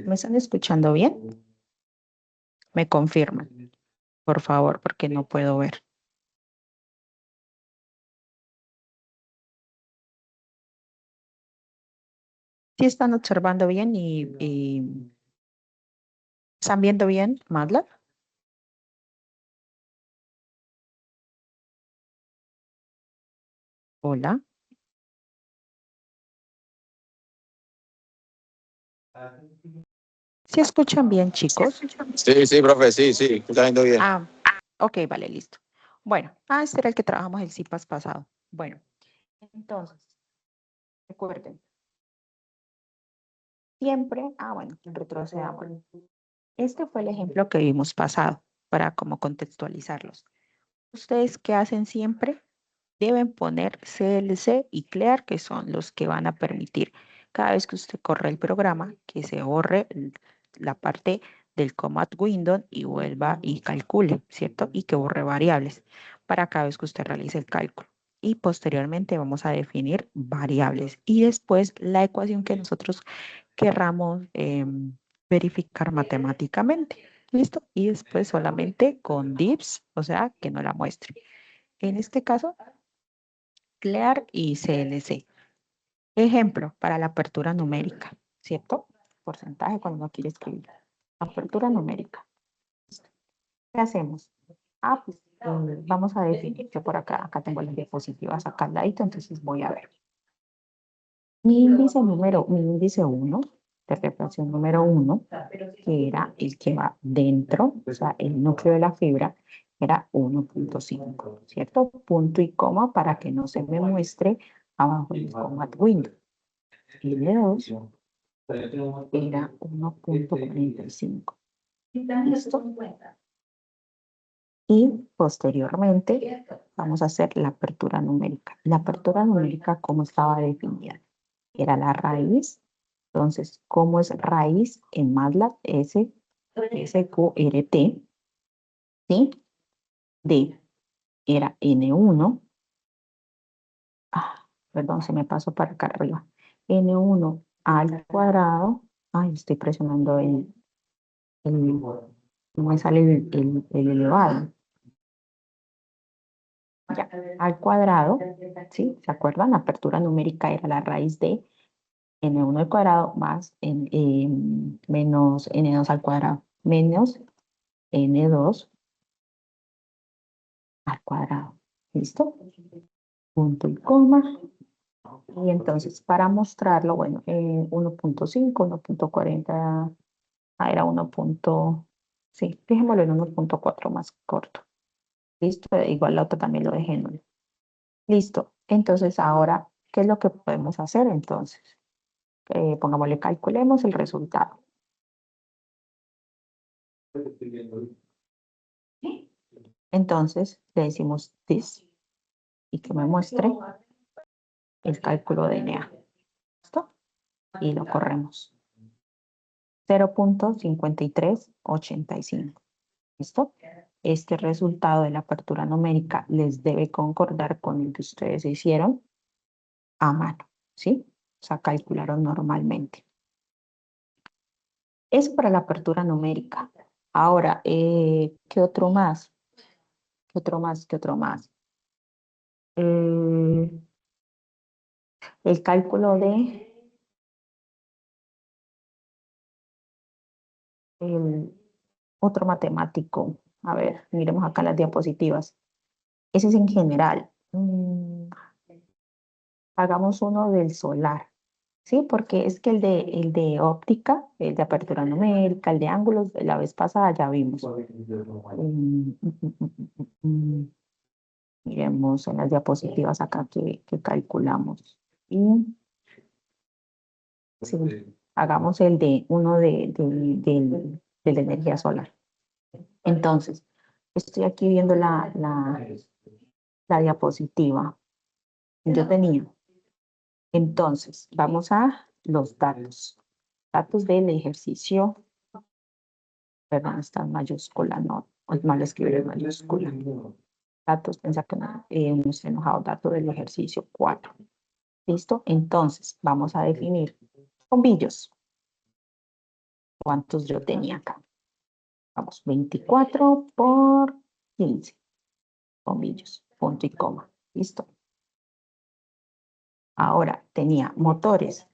¿Me están escuchando bien? Me confirman, por favor, porque no puedo ver. ¿Sí están observando bien y están viendo bien MATLAB? Hola. ¿Sí escuchan bien, chicos? Sí, sí, profe, sí, sí, está yendo bien. Ah, ok, vale, listo. Bueno, este era el que trabajamos el CIPAS pasado. Bueno, entonces, recuerden, siempre, bueno, retrocedamos. Este fue el ejemplo que vimos pasado, para como contextualizarlos. ¿Ustedes qué hacen siempre? Deben poner CLC y Clear, que son los que van a permitir cada vez que usted corre el programa, que se borre la parte del command window y vuelva y calcule, ¿cierto? Y que borre variables para cada vez que usted realice el cálculo. Y posteriormente vamos a definir variables y después la ecuación que nosotros querramos verificar matemáticamente. ¿Listo? Y después solamente con divs, o sea, que no la muestre. En este caso, Clear y CLC. Ejemplo, para la apertura numérica, ¿cierto? Porcentaje cuando uno quiere escribir. Apertura numérica. ¿Qué hacemos? Pues vamos a definir. Yo por acá tengo las diapositivas acá al ladito, entonces voy a ver. Mi índice 1 de reflexión número 1, que era el que va dentro, o sea, el núcleo de la fibra, era 1.5, ¿cierto? Punto y coma para que no se me muestre abajo el command window. L2 era 1.45. ¿Listo? Y posteriormente vamos a hacer la apertura numérica. La apertura numérica, ¿cómo estaba definida? Era la raíz. Entonces, ¿cómo es raíz en MATLAB? SQRT, ¿sí? D era N1. Perdón, se me pasó para acá arriba. N1 al cuadrado. Estoy presionando el No me sale el elevado. Ya, al cuadrado, ¿sí? ¿Se acuerdan? La apertura numérica era la raíz de n1 al cuadrado más menos n2 al cuadrado menos n2 al cuadrado. ¿Listo? Punto y coma. Y entonces, para mostrarlo, bueno, 1.5, 1.40, era 1. Sí, dejémoslo en 1.4 más corto. ¿Listo? Igual la otra también lo dejé en 1. Listo. Entonces, ahora, ¿qué es lo que podemos hacer entonces? Pongámosle, calculemos el resultado. Entonces, le decimos this y que me muestre el cálculo de NA. ¿Listo? Y lo corremos. 0.5385. ¿Listo? Este resultado de la apertura numérica les debe concordar con el que ustedes hicieron a mano, ¿sí? O sea, calcularon normalmente. Es para la apertura numérica. Ahora, ¿qué otro más? ¿Qué otro más? ¿Qué otro más? El cálculo de el otro matemático. A ver, miremos acá las diapositivas. Ese es en general. Hagamos uno del solar, ¿sí? Porque es que el de óptica, el de apertura numérica, el de ángulos, la vez pasada ya vimos. Miremos en las diapositivas acá que calculamos. Y sí, hagamos el de uno de la energía solar. Entonces, estoy aquí viendo la diapositiva. Yo tenía. Entonces, vamos a los datos. Datos del ejercicio. Perdón, está en mayúscula, no, mal escribir en mayúscula. Datos, pensar que no hemos enojado. Dato del ejercicio 4. ¿Listo? Entonces, vamos a definir bombillos. ¿Cuántos yo tenía acá? Vamos, 24 por 15 bombillos, punto y coma. ¿Listo? Ahora, tenía motores.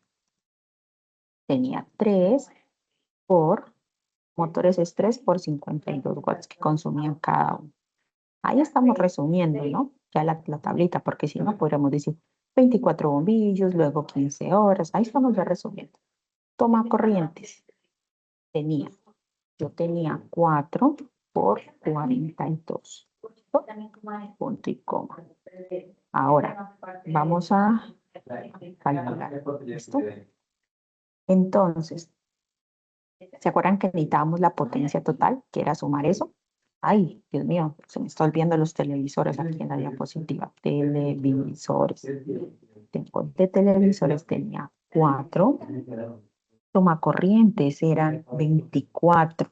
Tenía 3 por, motores es 3 por 52 watts que consumían cada uno. Ahí estamos resumiendo, ¿no? Ya la tablita, porque si no, podríamos decir 24 bombillos, luego 15 horas. Ahí estamos ya resumiendo. Toma corrientes. Yo tenía 4 por 42. Punto y coma. Ahora, vamos a calcular. ¿Listo? Entonces, ¿se acuerdan que necesitábamos la potencia total, que era sumar eso? Ay, Dios mío, se me está olvidando los televisores aquí en la diapositiva. Televisores. De televisores tenía 4. Tomacorrientes eran 24.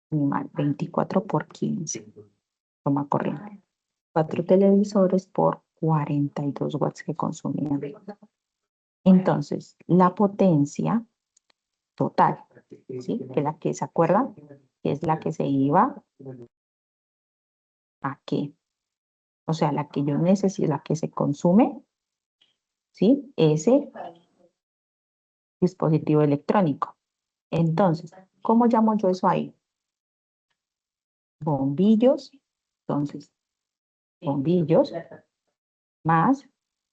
24 por 15. Tomacorriente. 4 televisores por 42 watts que consumían. Entonces, la potencia total, ¿sí? Que la que se acuerdan, que es la que se iba aquí. O sea, la que yo necesito, la que se consume, ¿sí? Ese dispositivo electrónico. Entonces, ¿cómo llamo yo eso ahí? Bombillos. Entonces, bombillos más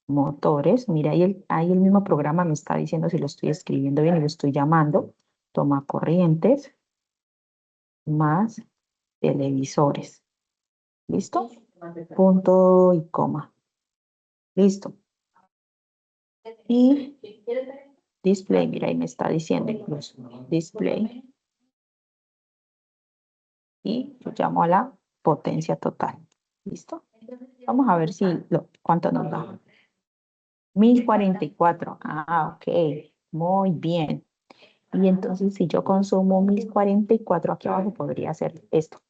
motores. Mira, ahí el mismo programa me está diciendo si lo estoy escribiendo bien y lo estoy llamando. Toma corrientes más televisores. ¿Listo? Punto y coma. Listo. Y display, mira, ahí me está diciendo incluso. Display. Y yo llamo a la potencia total. ¿Listo? Vamos a ver si cuánto nos da. 1044. Ah, ok. Muy bien. Y entonces, si yo consumo 1044, aquí abajo podría ser esto.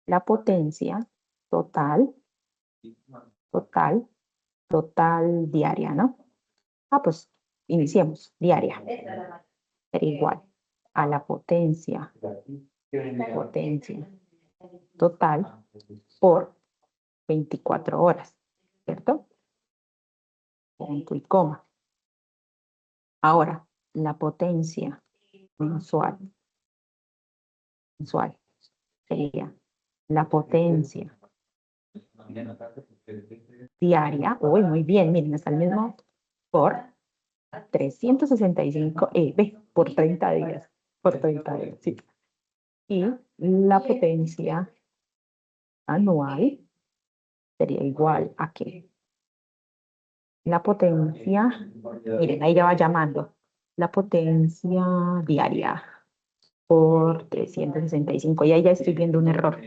La potencia total, total diaria, ¿no? Ah, pues iniciemos, diaria. Sería igual a la potencia potencia total por 24 horas, ¿cierto? Punto y coma. Ahora, la potencia mensual sería la potencia diaria. Uy, muy bien, miren, está el mismo por 365, por 30 días. Por 30 días, sí. Y la potencia anual sería igual a qué. La potencia, miren, ahí ya va llamando. La potencia diaria por 365. Y ahí ya estoy viendo un error.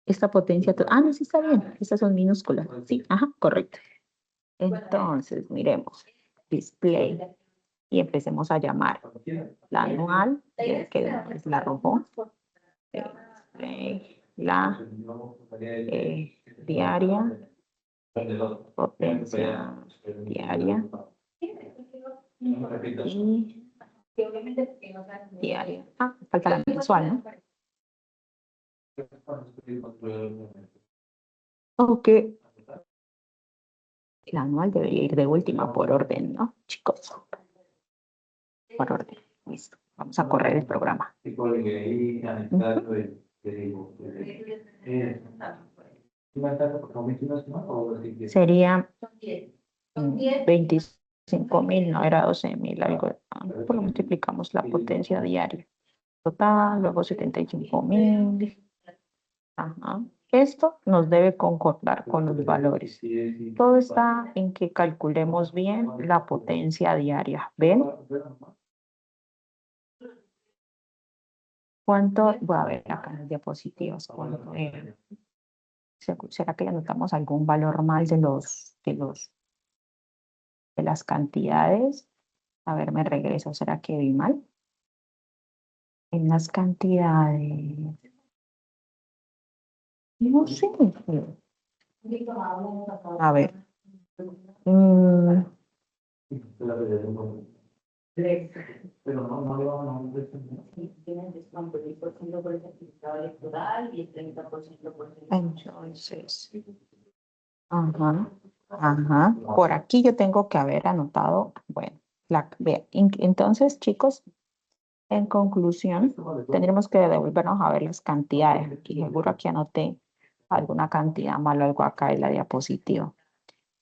Esta potencia, no, sí está bien. Estas son minúsculas. Sí, ajá, correcto. Entonces, miremos. Display. Y empecemos a llamar. La anual, que es la rojo. La diaria. Potencia diaria. Y diaria. Falta la mensual, ¿no? Ok. El anual debería ir de última por orden, ¿no, chicos? Por orden. Listo. Vamos a correr el programa. Sería 25.000, no era 12.000, algo. Por lo multiplicamos la potencia diaria. Total, luego 75.000. Ajá. Esto nos debe concordar con los valores. Todo está en que calculemos bien la potencia diaria. ¿Ven? ¿Cuánto? Voy a ver acá en las diapositivas. ¿Cuánto era? ¿Será que anotamos algún valor mal de las cantidades? A ver, me regreso. ¿Será que vi mal? En las cantidades. No sé. A ver. Pero no le van a tienen descuento el 10% por el certificado electoral y el 30% por el... Entonces, ajá. Por aquí yo tengo que haber anotado, bueno, entonces, chicos, en conclusión, tendremos que devolvernos a ver las cantidades. Aquí seguro aquí anoté alguna cantidad mal o algo acá en la diapositiva.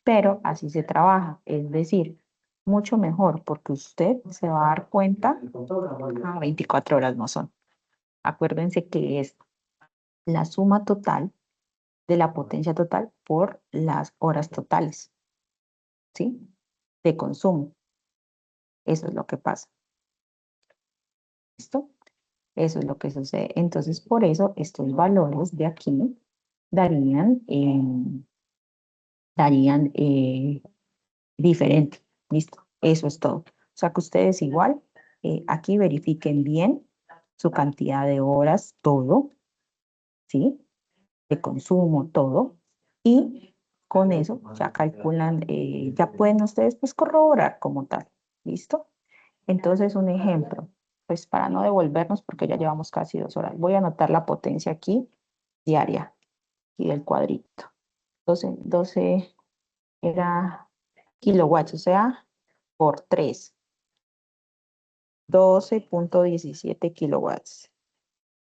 Pero así se trabaja, es decir, mucho mejor porque usted se va a dar cuenta, 24 horas no son. Acuérdense que es la suma total de la potencia total por las horas totales, ¿sí? De consumo. Eso es lo que pasa. ¿Listo? Eso es lo que sucede. Entonces, por eso estos valores de aquí darían diferente. ¿Listo? Eso es todo. O sea que ustedes igual aquí verifiquen bien su cantidad de horas, todo, ¿sí? De consumo, todo. Y con eso ya calculan, ya pueden ustedes pues corroborar como tal. ¿Listo? Entonces, un ejemplo, pues para no devolvernos porque ya llevamos casi 2 horas. Voy a anotar la potencia aquí diaria y del cuadrito. 12 era kilowatts, o sea, por 3. 12.17 kilowatts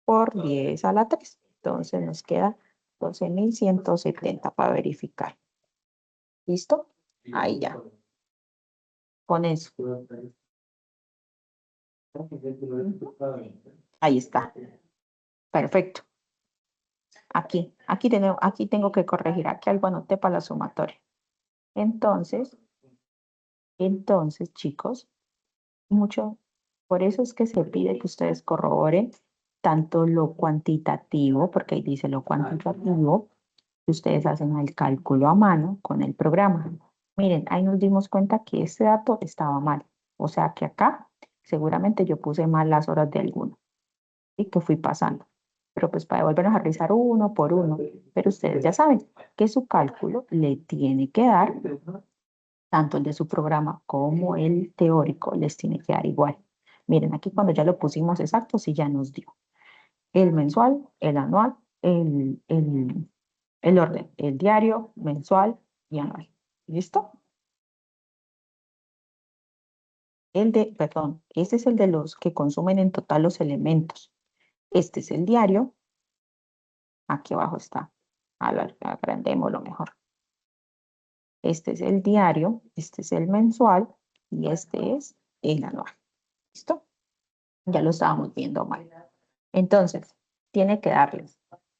por 10 a la 3. Entonces nos queda 12.170 para verificar. ¿Listo? Ahí ya. Con eso. Ahí está. Perfecto. Aquí tengo que corregir. Aquí algo anoté para la sumatoria. Entonces, chicos, por eso es que se pide que ustedes corroboren tanto lo cuantitativo, porque ahí dice lo cuantitativo, que ustedes hacen el cálculo a mano con el programa. Miren, ahí nos dimos cuenta que este dato estaba mal. O sea que acá seguramente yo puse mal las horas de alguno y que fui pasando. Pero pues para devolvernos a revisar uno por uno. Pero ustedes ya saben que su cálculo le tiene que dar, tanto el de su programa como el teórico, les tiene que dar igual. Miren, aquí cuando ya lo pusimos exacto, sí ya nos dio el mensual, el anual, el orden, el diario, mensual y anual. ¿Listo? Perdón, este es el de los que consumen en total los elementos. Este es el diario. Aquí abajo está. Agrandémoslo mejor. Este es el diario, este es el mensual y este es el anual. ¿Listo? Ya lo estábamos viendo mal. Entonces, tiene que darles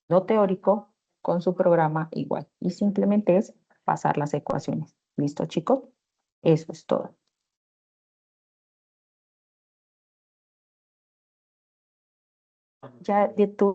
lo teórico con su programa igual. Y simplemente es pasar las ecuaciones. ¿Listo, chicos? Eso es todo. Ya de tu